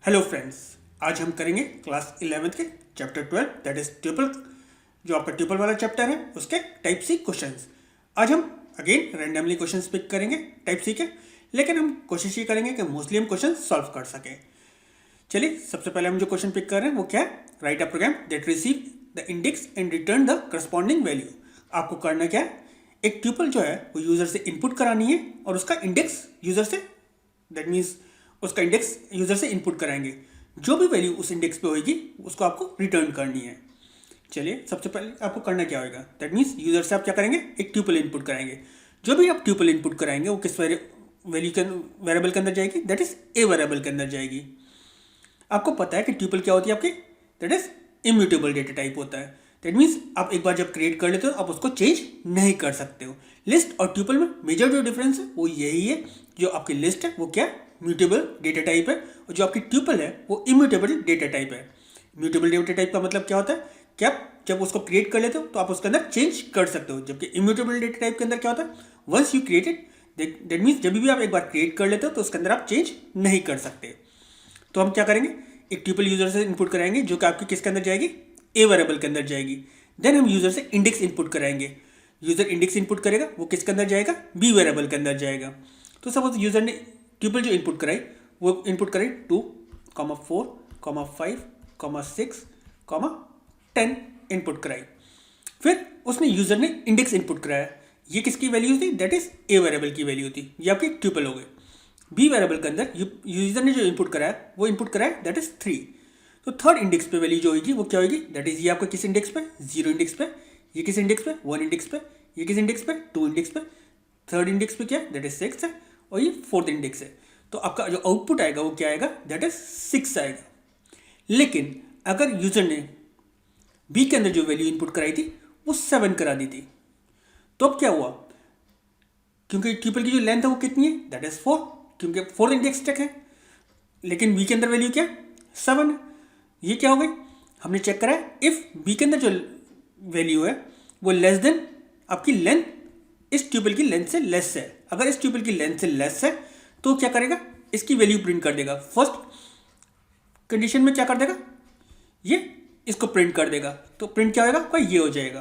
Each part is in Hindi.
हेलो फ्रेंड्स, आज हम करेंगे क्लास 11th के चैप्टर 12 दैट इज ट्यूपल। जो आपका ट्यूपल वाला चैप्टर है उसके टाइप सी क्वेश्चंस। आज हम अगेन रैंडमली क्वेश्चंस पिक करेंगे टाइप सी के, लेकिन हम कोशिश ये करेंगे कि मोस्टली हम क्वेश्चन सॉल्व कर सकें। चलिए, सबसे पहले हम जो क्वेश्चन पिक कर रहे हैं वो क्या है? Write a program that receive the index and return the corresponding value. आपको करना क्या है? एक ट्यूपल जो है वो यूजर से इनपुट करानी है और उसका इंडेक्स यूजर से, दैट मीन्स उसका इंडेक्स यूजर से इनपुट कराएंगे। जो भी वैल्यू उस इंडेक्स पे होगी उसको आपको रिटर्न करनी है। चलिए, सबसे पहले आपको करना क्या होगा? दैट मीन्स यूजर से आप क्या करेंगे? एक ट्यूपल इनपुट कराएंगे। जो भी आप ट्यूपल इनपुट कराएंगे वो किस वैल्यू के वेरिएबल के अंदर जाएगी? दैट इज ए वेरिएबल के अंदर जाएगी। आपको पता है कि ट्यूपल क्या होती है आपकी? That is immutable data type होता है। दैट मीन्स आप एक बार जब क्रिएट कर लेते हो आप उसको चेंज नहीं कर सकते हो। लिस्ट और ट्यूपल में मेजर जो डिफरेंस है वो यही है, जो आपकी लिस्ट है वो क्या है? म्यूटेबल डेटा टाइप है, और जो आपकी ट्यूपल है वो इम्यूटेबल डेटा टाइप है। म्यूटेबल डेटा टाइप का मतलब क्या होता है कि आप जब उसको क्रिएट कर लेते हो तो आप उसके अंदर चेंज कर सकते हो, जबकि इम्यूटेबल डेटा टाइप के अंदर क्या होता है? Once you created, that means जब भी आप एक बार क्रिएट कर लेते हो तो उसके अंदर आप चेंज नहीं कर सकते। तो हम क्या करेंगे? एक ट्यूपल यूजर से इनपुट कराएंगे जो कि आपकी किसके अंदर जाएगी? ए वेरिएबल के अंदर जाएगी। देन हम यूजर से इंडेक्स इनपुट कराएंगे। यूजर इंडेक्स इनपुट करेगा वो किसके अंदर जाएगा? बी वेरिएबल के अंदर जाएगा। तो सपोज यूजर ने ट्यूपल जो इनपुट कराई वो इनपुट कराई 2, 4, 5, 6, 10 इनपुट कराई। फिर उसने यूजर ने इंडेक्स इनपुट कराया। ये किसकी वैल्यू थी? दैट इज ए वेरिएबल की वैल्यू थी। ये आपकी ट्यूपल हो गई। बी वेरिएबल के अंदर यूजर ने जो इनपुट कराया वो इनपुट कराया दैट इज 3। तो थर्ड इंडेक्स पे वैल्यू जो होगी वो क्या होगी? दैट इज ये आपका किस इंडेक्स पे? 0 इंडेक्स पे। ये किस इंडेक्स पे? 1 इंडेक्स पे। ये किस इंडेक्स पे? 2 इंडेक्स पे। थर्ड इंडेक्स पे क्या है? दैट इज 6 है, और ये फोर्थ इंडेक्स है। तो आपका जो आउटपुट आएगा वो क्या आएगा? दैट इज 6 आएगा। लेकिन अगर यूजर ने बी के अंदर जो वैल्यू इनपुट कराई थी वो 7 करा दी थी, तो अब क्या हुआ? क्योंकि ट्यूपल की जो लेंथ है वो कितनी है? दैट इज 4, क्योंकि फोर्थ इंडेक्स तक है। लेकिन बी के अंदर वैल्यू क्या है? 7 है। ये क्या हो गई? हमने चेक करा है इफ बी के अंदर जो वैल्यू है वो लेस देन आपकी लेंथ इस ट्यूपल की लेंथ से लेस है। अगर इस ट्यूपल की लेंथ से लेस है तो क्या करेगा? इसकी वैल्यू प्रिंट कर देगा। फर्स्ट कंडीशन में क्या कर देगा? ये इसको प्रिंट कर देगा। तो प्रिंट क्या होगा? आपका ये हो जाएगा।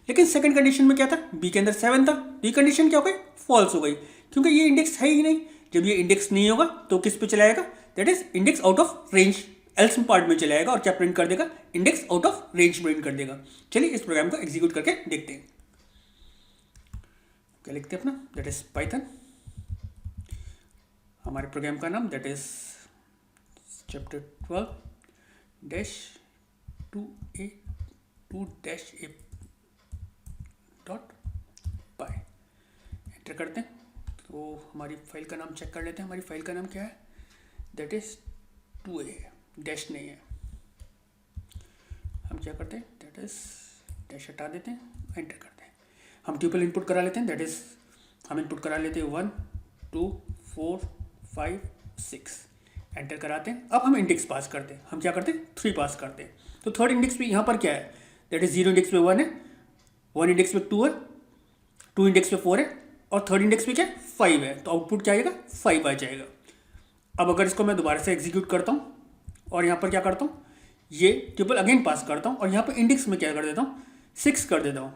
लेकिन सेकंड कंडीशन में क्या था? बी के अंदर 7 था। ये कंडीशन क्या हो गई? फॉल्स हो गई, क्योंकि ये इंडेक्स है ही नहीं। जब ये इंडेक्स नहीं होगा तो किस पे चलाएगा? That is index out of range, else part में चलाएगा। और क्या प्रिंट कर देगा? Index out of range print कर देगा। चलिए इस प्रोग्राम को एग्जीक्यूट करके देखते हैं। क्या लिखते हैं अपना? That is Python. हमारे प्रोग्राम का नाम that is chapter 12 dash 2a dot pi. Enter करते हैं तो हमारी फाइल का नाम चेक कर लेते हैं। हमारी फाइल का नाम क्या है? दैट इज 2a है, डैश नहीं है। हम क्या करते हैं? दैट इज डैश हटा देते हैं, एंटर करते हैं। हम ट्यूपल इनपुट करा लेते हैं। दैट इज हम इनपुट करा लेते हैं 1, 2, 4, 5, 6, एंटर कराते हैं। अब हम इंडेक्स पास करते हैं। हम क्या करते हैं? 3 पास करते हैं। तो थर्ड इंडेक्स पे यहाँ पर क्या है? दैट इज 0 इंडेक्स पे 1 है, 1 इंडेक्स पे 2 है, 2 इंडेक्स पे 4 है, और थर्ड इंडेक्स पे क्या है? 5 है। तो आउटपुट क्या आएगा? 5 आ जाएगा। अब अगर इसको मैं दोबारा से एग्जीक्यूट करता हूँ और यहाँ पर क्या करता हूँ? ये ट्यूपल अगेन पास करता हूँ और यहाँ पर इंडेक्स में क्या कर देता हूँ? 6 कर देता हूँ।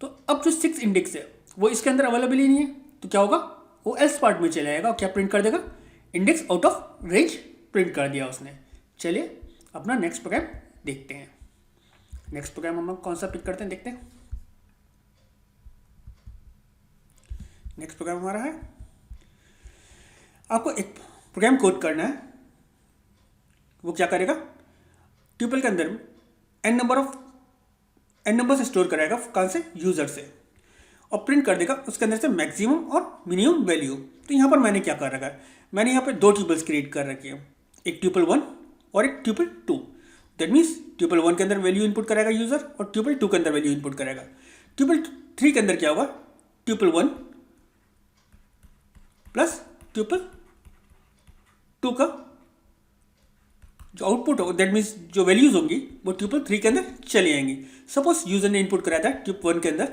तो अब जो 6 इंडेक्स है वो इसके अंदर अवेलेबल ही नहीं है, तो क्या होगा? वो एल्स पार्ट में चला जाएगा और क्या प्रिंट कर देगा? Index out of range print कर दिया उसने। चलिए अपना नेक्स्ट प्रोग्राम देखते हैं। नेक्स्ट प्रोग्राम हम कौन सा पिक करते हैं देखते हैं। नेक्स्ट प्रोग्राम हमारा है, आपको एक प्रोग्राम कोड करना है। वो क्या करेगा? ट्यूपल के अंदर एन नंबर से स्टोर कराएगा, कहाँ से? यूजर से, और प्रिंट कर देगा उसके अंदर से मैक्सिमम और मिनिमम वैल्यू। तो यहाँ पर मैंने क्या कर रखा है? मैंने यहाँ पे 2 ट्यूपल्स क्रिएट कर रखी है, एक ट्यूपल 1 और एक ट्यूपल 2। दैट मीन्स ट्यूपल 1 के अंदर वैल्यू इनपुट करेगा यूजर, और ट्यूपल 2 के अंदर वैल्यू इनपुट करेगा। ट्यूपल 3 के अंदर क्या होगा? ट्यूपल 1 प्लस ट्यूपल 2 का जो आउटपुट होगा, दैट मीन्स जो वैल्यूज होंगी वो ट्यूपल 3 के अंदर चली आएंगी। सपोज यूजर ने इनपुट कराया था ट्यूब 1 के अंदर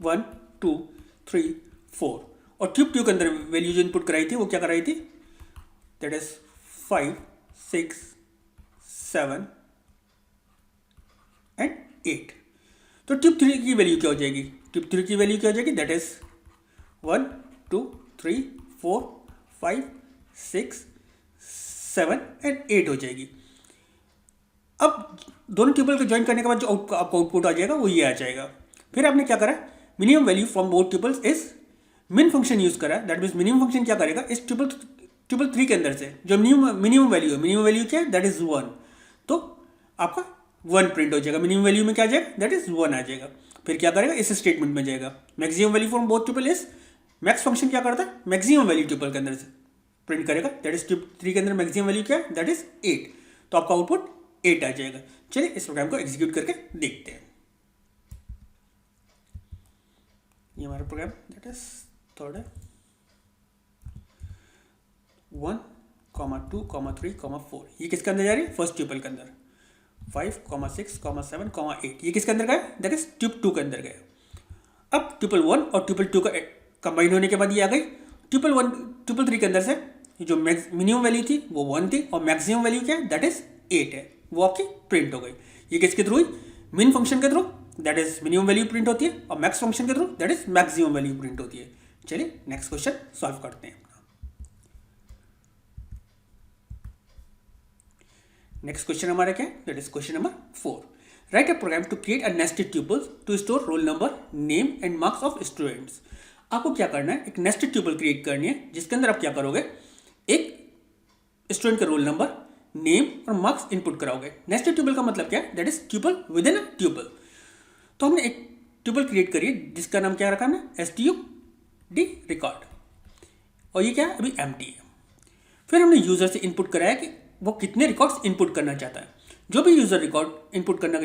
1, 2, 3, 4, और ट्यूब 2 के अंदर वैल्यू जो इनपुट कराई थी वो क्या कराई थी? That is 5, 6 7 and 8। तो ट्यूब 3 की वैल्यू क्या हो जाएगी? ट्यूब 3 की वैल्यू क्या हो जाएगी? दैट इज 1 2 3 4 5 6 7 एंड 8 हो जाएगी। अब दोनों ट्यूबल को ज्वाइन करने के बाद जो आपका आउटपुट आ जाएगा वो ये आ जाएगा। फिर आपने क्या करा? Minimum value from both tubules is मिन फंक्शन यूज करा। दैट मीन्स मिनिमम फंक्शन क्या करेगा? इस ट्यूबल 3 के अंदर से जो मिनिमम वैल्यू है, मिनिमम वैल्यू क्या है? That is 1। तो आपका 1 प्रिंट हो जाएगा। मिनिमम वैल्यू में क्या आ जाएगा? दैट इज 1 आ जाएगा। फिर क्या करेगा? इस स्टेटमेंट में जाएगा। Maximum value from both tuple is, max function क्या करता है? मैक्सिमम वैल्यू ट्यूबल के अंदर से प्रिंट करेगा। दैट इज ट्यूब 3 के अंदर मैक्सिमम वैल्यू क्या है? That is 8। तो आपका आउटपुट 8 आ जाएगा। चलिए इस प्रोग्राम को एग्जीक्यूट करके देखते हैं। ये हमारा प्रोग्राम दैट इज थर्ड है। 1 2 3 4 ये किसके अंदर जा रही है? फर्स्ट ट्यूपल के अंदर। 5 6 7 8 ये किसके अंदर गया? दैट इज ट्यूब 2 के अंदर गया। अब ट्यूपल 1 और ट्यूपल 2 का कंबाइन होने के बाद ये आ गई। ट्यूपल 3 के अंदर से जो मिनिमम वैल्यू थी वो 1 थी और मैक्सिमम वैल्यू क्या है? दैट इज 8 है। वो आपकी प्रिंट हो गई। ये किसके थ्रू हुई? मिन फंक्शन के through, that is minimum value print होती है, और मैक्स फंक्शन के through, that is maximum value print होती है। चलिए नेक्स्ट क्वेश्चन सॉल्व करते हैं। नेक्स्ट क्वेश्चन हमारा क्या है? That is question number 4। Write a program to create a nested tuples to store roll number, name and marks of students. आपको क्या करना है? एक नेस्टेड ट्यूपल क्रिएट करनी है जिसके अंदर आप क्या करोगे? एक स्टूडेंट का रोल नंबर, नेम और मार्क्स इनपुट कराओगे। नेस्टेड ट्यूपल का मतलब क्या है? That is tuple with in a tuple. तो हमने एक ट्यूपल क्रिएट करी है जिसका नाम क्या रखा हमने? std रिकॉर्ड, और ये क्या है? अभी एम्प्टी है। फिर हमने यूजर से इनपुट कराया कि वो कितने रिकॉर्ड्स इनपुट करना चाहता है। जो भी यूजर रिकॉर्ड इनपुट करना,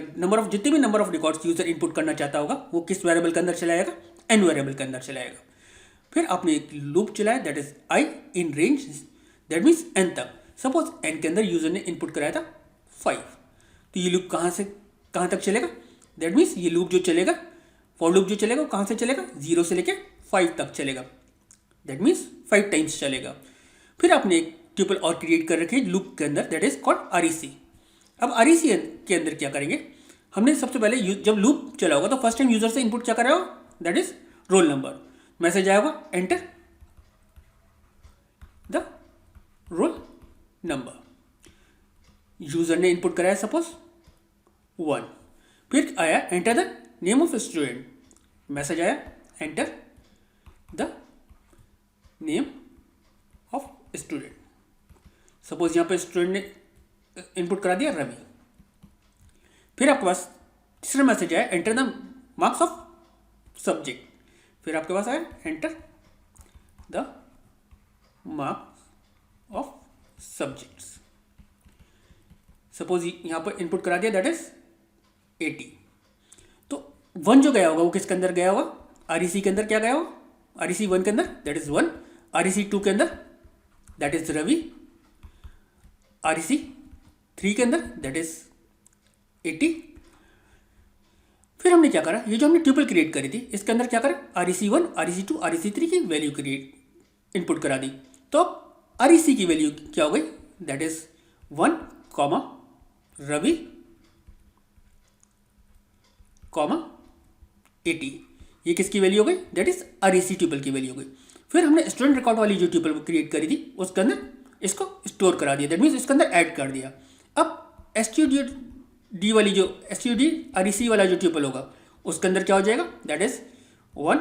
जितने भी number of records user input करना चाहता होगा वो किस वेरिएबल के अंदर चलाएगा? एन वेरिएबल के अंदर चलाएगा। फिर आपने एक लूप चलाया that is i in range, that means n तक। सपोज एन के अंदर यूजर ने इनपुट कराया था 5, तो ये लूप कहाँ से कहाँ तक चलेगा? दैट मीन्स ये लूप जो चलेगा, फॉर लूप जो चलेगा वो कहाँ से चलेगा? 0 से लेकर 5 तक चलेगा। दैट मीन्स 5 टाइम्स चलेगा। फिर आपने एक ट्यूपल और क्रिएट कर रखी है लूप के अंदर, दैट इज कॉल्ड REC। अब REC के अंदर क्या करेंगे? हमने सबसे पहले जब लूप चला होगा तो फर्स्ट टाइम यूजर से इनपुट क्या करा होगा? That is roll number. Message आएगा enter the roll number. User ने इनपुट कराया सपोज 1। फिर आया enter the name of student. Message आया enter the name of student. Suppose यहां पर स्टूडेंट ने इनपुट करा दिया रवि। फिर आपके पास तीसरा मैसेज आया enter the marks of subject. फिर आपके पास आया enter the marks of subjects. Suppose यहां पर इनपुट करा दिया दैट इज 80। तो 1 जो गया होगा वो किसके अंदर गया होगा? REC के अंदर क्या गया होगा? REC 1 के अंदर दैट इज 1, REC 2 के अंदर दैट इज रवि, REC 3 के अंदर दैट इज 80। फिर हमने क्या करा? ये जो हमने ट्यूपल क्रिएट करी थी इसके अंदर क्या करा? REC 1, REC 2, REC 3 की वैल्यू क्रिएट इनपुट करा दी। तो REC की वैल्यू क्या हो गई? That is 1, Ravi, 80। ये किसकी वैल्यू हो गई? दैट इज REC ट्यूपल की वैल्यू हो गई। फिर हमने स्टूडेंट रिकॉर्ड वाली जो ट्यूपल क्रिएट करी थी उसके अंदर इसको स्टोर करा दिया, दैट मीन्स इसके अंदर ऐड कर दिया। अब std वाली जो std REC वाला जो ट्यूपल होगा उसके अंदर क्या हो जाएगा? दैट इज 1,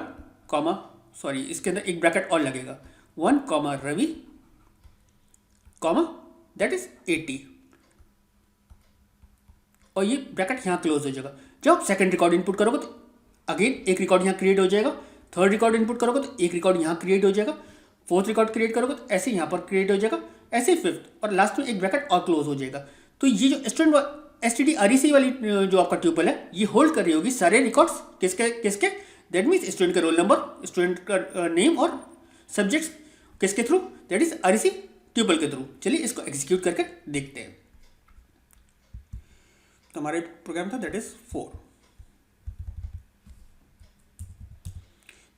इसके अंदर एक ब्रैकेट और लगेगा, 1, रवि, दैट इज 80, और ये ब्रैकेट यहाँ क्लोज हो जाएगा। जब आप सेकंड रिकॉर्ड इनपुट करोगे तो अगेन एक रिकॉर्ड यहाँ क्रिएट हो जाएगा। थर्ड रिकॉर्ड इनपुट करोगे तो एक रिकॉर्ड यहाँ क्रिएट हो जाएगा। फोर्थ रिकॉर्ड क्रिएट करोगे तो ऐसे यहाँ पर क्रिएट हो जाएगा, ऐसे फिफ्थ, और लास्ट में एक ब्रैकेट और क्लोज हो जाएगा। तो ये जो std REC वाली जो आपका ट्यूपल है ये होल्ड कर रही होगी सारे रिकॉर्ड्स किसके? दैट मीन्स स्टूडेंट का रोल नंबर, स्टूडेंट का नेम और सब्जेक्ट्स किसके through? That is REC tuple के थ्रू। चलिए इसको एग्जीक्यूट करके देखते हैं। तो हमारा प्रोग्राम था दैट इज 4।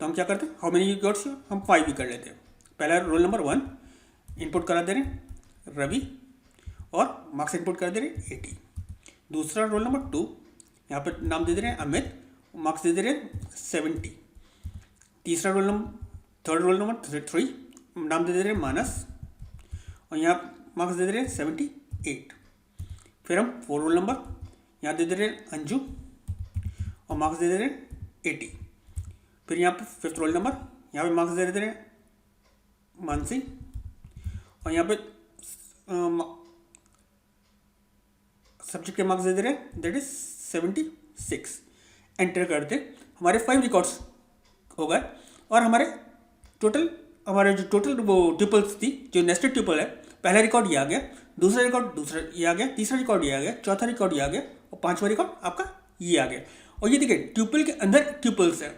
तो हम क्या करते हैं? How many records? हम 5 भी कर लेते हैं। पहला रोल नंबर 1 इनपुट करा दे रहे हैं रवि, और मार्क्स इनपुट कर दे रहे हैं 80। दूसरा रोल नंबर 2, यहाँ पर नाम दे दे रहे हैं अमित, मार्क्स दे दे रहे हैं 70। तीसरा roll number, third roll number 3, नाम दे दे रहे हैं मानस और यहाँ मार्क्स दे दे रहे हैं 78। फिर हम 4 रोल नंबर, यहाँ दे दे रहे हैं अंजू और मार्क्स दे दे रहे हैं 80। फिर यहाँ पे 5th रोल नंबर, यहाँ पे मार्क्स दे दे रहे हैं मानसी और यहाँ पे सब्जेक्ट के मार्क्स दे दे रहे हैं दैट इज 76। एंटर करते हमारे 5 रिकॉर्ड्स हो गए और हमारे जो टोटल वो ट्यूपल्स थी, जो नेस्टेड ट्यूपल है, पहला रिकॉर्ड ये आ गया, दूसरा रिकॉर्ड ये आ गया, तीसरा रिकॉर्ड ये आ गया, चौथा रिकॉर्ड ये आ गया और 5वां रिकॉर्ड आपका ये आ गया। और ये देखिए ट्यूपल के अंदर ट्यूपल्स है,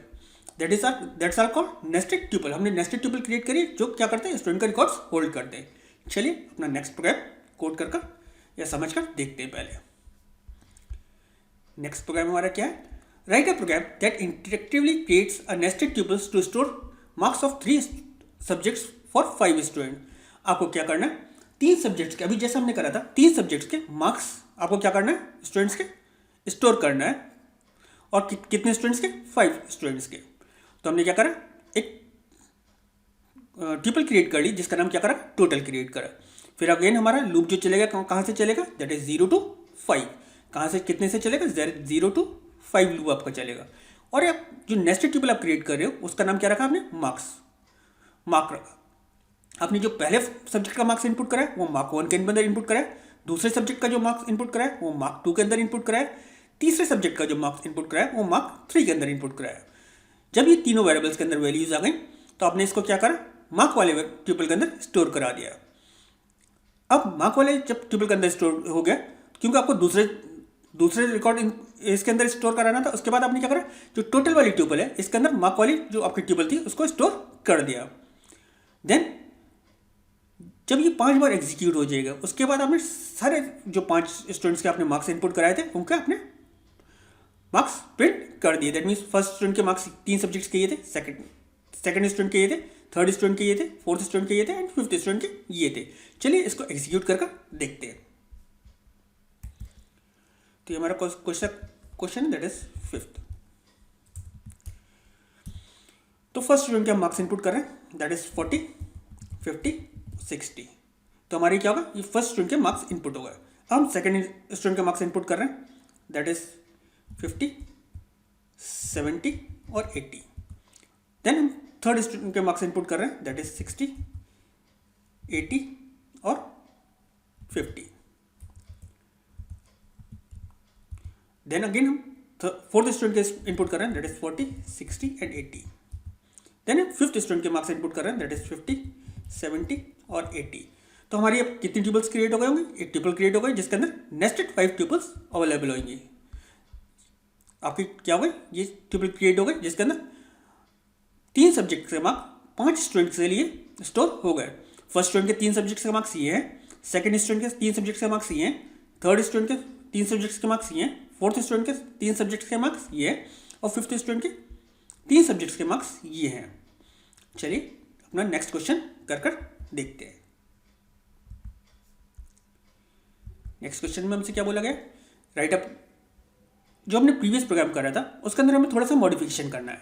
that's are called nested tuple. हमने नेस्टेड ट्यूपल क्रिएट करी जो क्या करते हैं, स्टूडेंट का रिकॉर्ड्स होल्ड करते हैं। चलिए अपना नेक्स्ट प्रोग्राम कोड कर या समझ कर देखते हैं। पहले नेक्स्ट प्रोग्राम हमारा क्या है, write a program that interactively creates a nested tuples to store marks of 3 subjects for 5 student. आपको क्या करना है, 3 सब्जेक्ट्स के, अभी जैसा हमने करा था, 3 सब्जेक्ट्स के मार्क्स आपको क्या करना है, स्टूडेंट्स के स्टोर करना है। और कितने स्टूडेंट्स के, 5 स्टूडेंट्स के। तो हमने क्या करा, एक ट्यूपल क्रिएट कर ली जिसका नाम क्या करा, टोटल क्रिएट करा। फिर अगेन हमारा लूप जो चलेगा कहाँ से चलेगा, दैट इज 0 to 5। कहाँ से कितने से चलेगा, 0 to 5 लूप आपका चलेगा। और आप जो नेस्टेड ट्यूपल आप क्रिएट कर रहे हो उसका नाम क्या रखा आपने, मार्क रखा। आपने जो पहले सब्जेक्ट का मार्क्स इनपुट करा है वो मार्क 1 के अंदर इनपुट करा है, दूसरे सब्जेक्ट का जो मार्क्स इनपुट करा है वो मार्क 2 के अंदर इनपुट करा है, तीसरे सब्जेक्ट का जो मार्क्स इनपुट करा है वो मार्क 3 के अंदर इनपुट करा है। जब ये तीनों वेरिएबल्स के अंदर वैल्यूज आ गई तो आपने इसको क्या करा, मार्क वाले ट्यूपल के अंदर स्टोर करा दिया। अब मार्क वाले जब ट्यूपल के अंदर स्टोर हो गया, क्योंकि आपको दूसरे रिकॉर्ड इसके अंदर स्टोर कराना था, उसके बाद आपने क्या करा, जो टोटल वाली ट्यूपल है इसके अंदर मार्क वाली जो आपकी ट्यूपल थी उसको स्टोर कर दिया। देन जब ये 5 बार एग्जीक्यूट हो जाएगा उसके बाद आपने सारे जो 5 स्टूडेंट्स के आपने मार्क्स इनपुट कराए थे उनके आपने मार्क्स प्रिंट कर दिए। दैट मीन्स फर्स्ट स्टूडेंट के मार्क्स 3 सब्जेक्ट्स के ये थे, सेकंड स्टूडेंट के ये थे, थर्ड स्टूडेंट के ये थे, फोर्थ स्टूडेंट के ये थे एंड 5th स्टूडेंट के ये थे। चलिए इसको एग्जीक्यूट करके देखते हैं। तो ये हमारा क्वेश्चन दैट इज 5th। तो फर्स्ट स्टूडेंट के हम मार्क्स इनपुट कर रहे हैं दैट इज 40, 50, 60। तो हमारी क्या होगा, ये फर्स्ट स्टूडेंट के मार्क्स इनपुट हो गए। अब हम सेकंड स्टूडेंट के मार्क्स इनपुट कर रहे हैं दैट इज 50, 70 और 80। देन हम थर्ड स्टूडेंट के मार्क्स इनपुट कर रहे हैं दैट इज 60, 80 और 50। देन अगेन हम फोर्थ स्टूडेंट के इनपुट कर रहे हैं दैट इज 40, 60 एंड 80। देन हम फिफ्थ स्टूडेंट के मार्क्स इनपुट कर रहे हैं दैट इज 50, 70 और 80। तो हमारी अब कितनी ट्यूपल्स क्रिएट हो गए होंगे, एक ट्यूपल क्रिएट हो गई जिसके अंदर नेस्टेड 5 ट्यूपल्स अवेलेबल होंगी। आपकी क्या हो गई, ये ट्यूपल क्रिएट हो गई जिसके अंदर 3 सब्जेक्ट के मार्क्स 5 स्टूडेंट के लिए स्टोर हो गए। फर्स्ट स्टूडेंट के 3 सब्जेक्ट्स के मार्क्स ये हैं, सेकंड स्टूडेंट के 3 सब्जेक्ट्स के मार्क्स ये हैं, थर्ड स्टूडेंट के 3 सब्जेक्ट्स के मार्क्स ये हैं, फोर्थ स्टूडेंट के 3 सब्जेक्ट्स के मार्क्स ये हैं और 5th स्टूडेंट के 3 सब्जेक्ट्स के मार्क्स ये हैं। चलिए अपना नेक्स्ट क्वेश्चन कर देखते हैं। नेक्स्ट क्वेश्चन में हमसे क्या बोला गया, राइट अप जो हमने प्रीवियस प्रोग्राम करा था उसके अंदर हमें थोड़ा सा मॉडिफिकेशन करना है।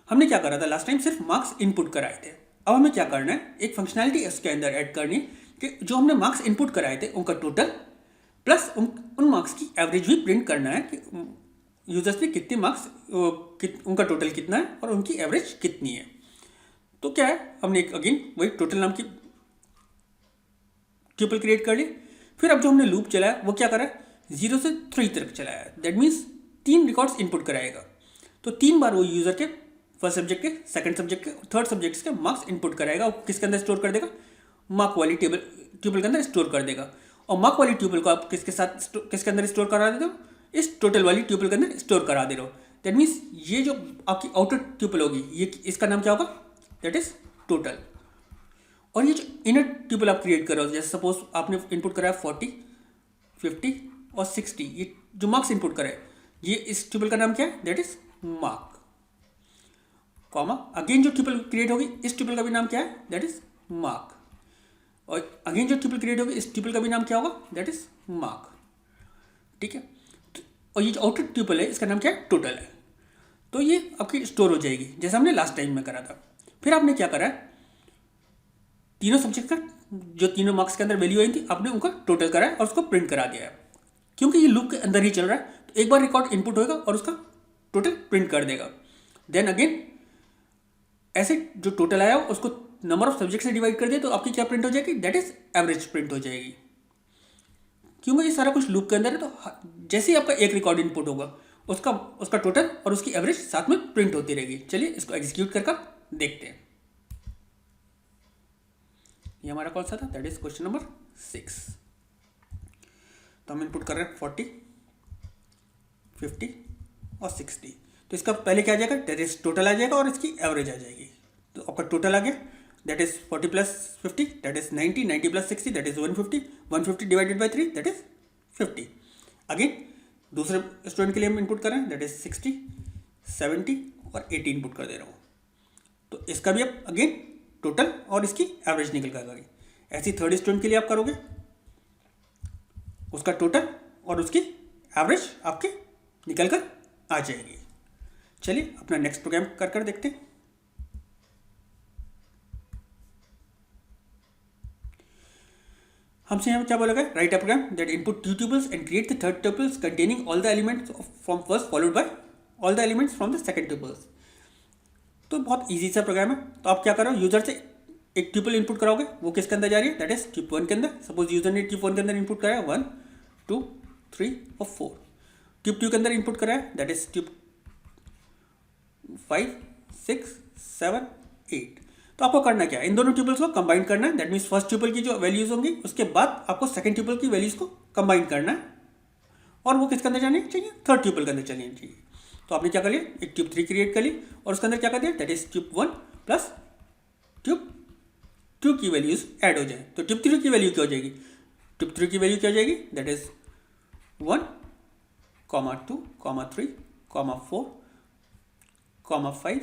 हमने क्या करा था लास्ट टाइम, सिर्फ मार्क्स इनपुट कराए थे। अब हमें क्या करना है, एक फंक्शनैलिटी इसके अंदर ऐड करनी है कि जो हमने मार्क्स इनपुट कराए थे उनका टोटल प्लस उन मार्क्स की एवरेज भी प्रिंट करना है कि यूजर्स ने कितने मार्क्स, उनका टोटल कितना है और उनकी एवरेज कितनी है। तो क्या है, हमने अगेन वही टोटल नाम की ट्यूपल क्रिएट कर ली। फिर अब जो हमने लूप चलाया वो क्या करा, 0 से 3 तक चलाया। दैट मीन्स 3 रिकॉर्ड्स इनपुट कराएगा। तो 3 बार वो यूजर के फर्स्ट सब्जेक्ट के, सेकंड सब्जेक्ट के और थर्ड सब्जेक्ट के मार्क्स इनपुट कराएगा। वो किसके अंदर स्टोर कर देगा, मार्क वाली ट्यूपल के अंदर स्टोर कर देगा। और मार्क वाली ट्यूपल को आप किसके अंदर स्टोर करा दे रहे हो, इस टोटल वाली ट्यूपल के अंदर स्टोर करा दे रहे हो। दैट मीन्स ये जो आपकी आउटर ट्यूपल होगी ये इसका नाम क्या होगा, दैट इज टोटल। और ये जो इनर ट्यूपल आप क्रिएट कर रहे हो, जैसे सपोज आपने इनपुट कराया 40, 50 और 60, ये जो मार्क्स इनपुट कराए ये इस ट्यूपल का नाम क्या है, that is mark, comma again जो ट्यूपल क्रिएट होगी इस ट्यूपल का भी नाम क्या है, दैट इज मार्क। और अगेन जो ट्रिपल क्रिएट होगी इस ट्रिपल का भी नाम क्या होगा, दैट इज मार्क। ठीक है, और ये जो आउटर ट्रिपल है इसका नाम क्या है, टोटल है। तो ये आपकी स्टोर हो जाएगी जैसे हमने लास्ट टाइम में करा था। फिर आपने क्या करा है, तीनों सब्जेक्ट का जो तीनों मार्क्स के अंदर वैल्यू आई थी आपने उनका टोटल करा है और उसको प्रिंट करा दिया है। क्योंकि ये लूप के अंदर ही चल रहा है तो एक बार रिकॉर्ड इनपुट होगा और उसका टोटल प्रिंट कर देगा। देन अगेन ऐसे जो टोटल आया उसको नंबर ऑफ सब्जेक्ट से डिवाइड कर दिया तो आपकी क्या प्रिंट हो जाएगी, दैट इज एवरेज प्रिंट हो जाएगी। क्योंकि ये सारा कुछ लूप के अंदर है तो जैसे ही आपका एक रिकॉर्ड इनपुट होगा उसका टोटल और उसकी एवरेज साथ में प्रिंट होती रहेगी। चलिए इसको एग्जीक्यूट करके देखते हैं। ये हमारा कौन सा था, दैट इज क्वेश्चन नंबर 6। तो हम इनपुट कर रहे हैं 40, 50 और 60। तो इसका पहले क्या आ जाएगा, दैट इज टोटल आ जाएगा और इसकी एवरेज आ जाएगी। तो आपका टोटल आ गया, that is 40 plus 50 that is 90, 90 plus 60 that is 150, 150 divided by 3 that is 50। Again दूसरे स्टूडेंट के लिए हम इनपुट कर रहे हैं, दैट इज 60, 70 और 80 इनपुट कर दे रहा हूँ। तो इसका भी आप अगेन टोटल और इसकी एवरेज निकल कर आएगी। ऐसी थर्ड स्टूडेंट के लिए आप करोगे, उसका टोटल और उसकी एवरेज आपके निकल कर आ जाएगी। चलिए अपना नेक्स्ट प्रोग्राम कर देखते हैं। हमसे यहाँ क्या बोला गया, write a program that input two tuples and create the third tuples containing all the elements from first followed by all the elements from the second tuples. तो बहुत इजी सा प्रोग्राम है। तो आप क्या करो, यूजर से एक ट्यूपल इनपुट कराओगे, वो किसके अंदर जा रही है, दैट इज ट्यूप 1 के अंदर। सपोज यूजर ने ट्यूप 1 के अंदर इनपुट कराया 1, 2, 3 और 4। ट्यूब 2 के अंदर इनपुट कराया दैट इज ट्यूब 5, 6, 7, 8। तो आपको करना क्या है, इन दोनों ट्यूपल्स को कंबाइन करना है। दैट मीन्स फर्स्ट ट्यूपल की जो वैल्यूज होंगी उसके बाद आपको सेकंड ट्यूपल की वैल्यूज को कंबाइन करना है और वो किसके अंदर जानी चाहिए, थर्ड ट्यूपल के अंदर चलनी चाहिए। तो आपने क्या कर लिया, एक ट्यूब 3 क्रिएट कर ली और उसके अंदर क्या कर दिया, that is tube 1 plus tube 2 की वैल्यूज ऐड हो जाए। तो ट्यूब 3 की वैल्यू क्या हो जाएगी, ट्यूब 3 की वैल्यू क्या हो जाएगी, दैट इज 1, 2, 3, 4, 5,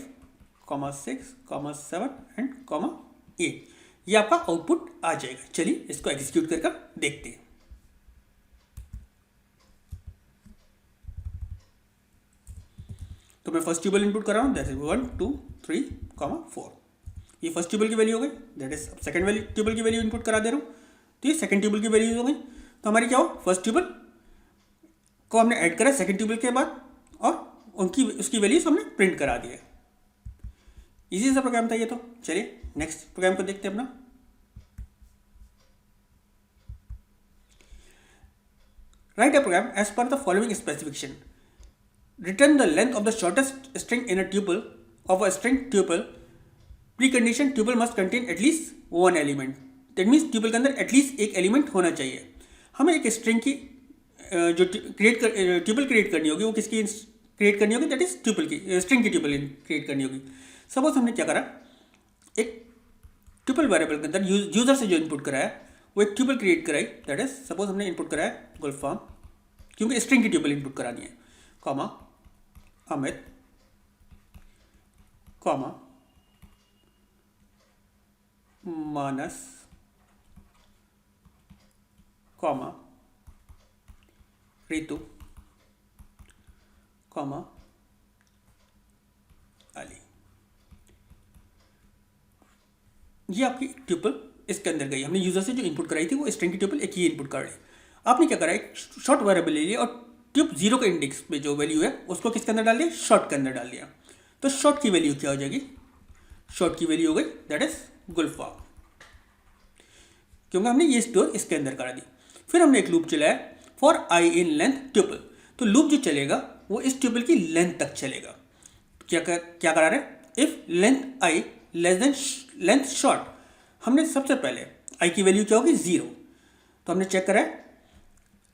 6, 7 एंड 8। ये आपका आउटपुट आ जाएगा। चलिए इसको एग्जीक्यूट करके देखते हैं। तो मैं फर्स्ट ट्यूबल इनपुट कर रहा हूँ, दैट इज 1, 2, 3, 4। ये फर्स्ट ट्यूबल की वैल्यू हो गई। दैट इज सेकंड ट्यूबल की वैल्यू इनपुट करा दे रहा हूँ, तो ये सेकंड ट्यूबल की वैल्यूज हो गई। तो हमारी क्या हो, फर्स्ट ट्यूबल को हमने ऐड करा सेकंड ट्यूबल के बाद और उसकी वैल्यूज हमने प्रिंट करा दिया। इजी सा प्रोग्राम था ये। तो चलिए नेक्स्ट प्रोग्राम को देखते हैं अपना। Write a program as per the following specification. Return the length of the shortest string in a tuple of a string tuple. Precondition tuple must contain at least one element. That means tuple के अंदर at least एक एलिमेंट होना चाहिए। हमें एक स्ट्रिंग की जो ट्यूपल क्रिएट करनी होगी वो किसकी क्रिएट करनी होगी, दैट इज ट्यूपल की, स्ट्रिंग की ट्यूपल क्रिएट करनी होगी। सपोज हमने क्या करा, एक ट्यूपल वेरिएबल के अंदर यूजर से जो इनपुट कराया वो एक ट्यूपल क्रिएट कराई। दैट इज सपोज हमने इनपुट कराया गुलफाम, क्योंकि स्ट्रिंग की ट्यूपल इनपुट करानी है, कॉमा अमित, कॉमा मानस, कॉमा रितु, कॉमा अली। ये आपकी ट्यूपल इसके अंदर गई। हमने यूजर से जो इनपुट कराई थी वो स्ट्रिंग की ट्यूपल एक ही इनपुट कर ली। आपने क्या करा, एक शॉर्ट वेरिएबल ले लिया और ट्यूब 0 के इंडेक्स पे जो वैल्यू है उसको किसके अंदर डाल दिया, शॉर्ट के अंदर डाल दिया। तो शॉर्ट की वैल्यू क्या हो जाएगी, शॉर्ट की वैल्यू हो गई दैट इज गुलफाम, क्योंकि हमने ये स्टोर इसके अंदर करा दी। फिर हमने एक लूप चलाया for I in length tuple. तो लूप जो चलेगा वो इस ट्यूपल की लेंथ तक चलेगा। क्या करा रहे, if length I less than length short. हमने सबसे पहले आई की वैल्यू क्या होगी, 0। तो हमने चेक करा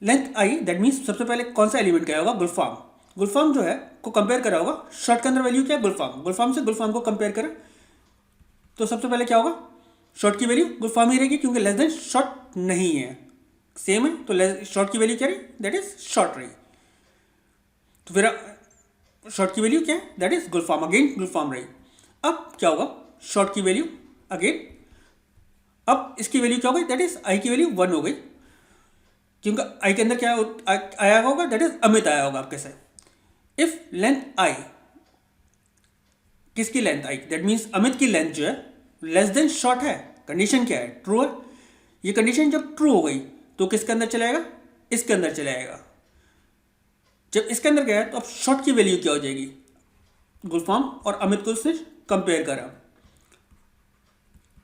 लेंथ आई, दैट मीन्स सबसे पहले कौन सा एलिमेंट क्या होगा, गुलफाम। गुलफाम जो है को कंपेयर करा होगा, शॉर्ट के अंदर वैल्यू क्या है, गुलफाम। गुलफाम से गुलफाम को कंपेयर करें तो सबसे पहले क्या होगा, शॉर्ट की वैल्यू गुलफाम ही रहेगी, क्योंकि लेस देन शॉर्ट नहीं है, सेम है। तो शॉर्ट की वैल्यू क्या रही, दैट इज शॉर्ट रही। तो फिर शॉर्ट की वैल्यू क्या है, दैट इज गुलफाम, अगेन गुलफाम रही। अब क्या होगा, शॉर्ट की वैल्यू अगेन अब इसकी वैल्यू क्या हो गई, दैट इज आई की वैल्यू 1 हो गई, क्योंकि आई के अंदर क्या आया होगा, दैट इज अमित आया होगा आपके साथ। इफ लेंथ आई, किसकी length I, that means Amit की लेंथ जो है लेस देन शॉर्ट है, कंडीशन क्या है, ट्रू है। ये कंडीशन जब ट्रू हो गई तो किसके अंदर चलाएगा, इसके अंदर चलाएगा। जब इसके अंदर गया तो अब शॉर्ट की वैल्यू क्या हो जाएगी, गुलफाम और अमित को उसने कंपेयर करा,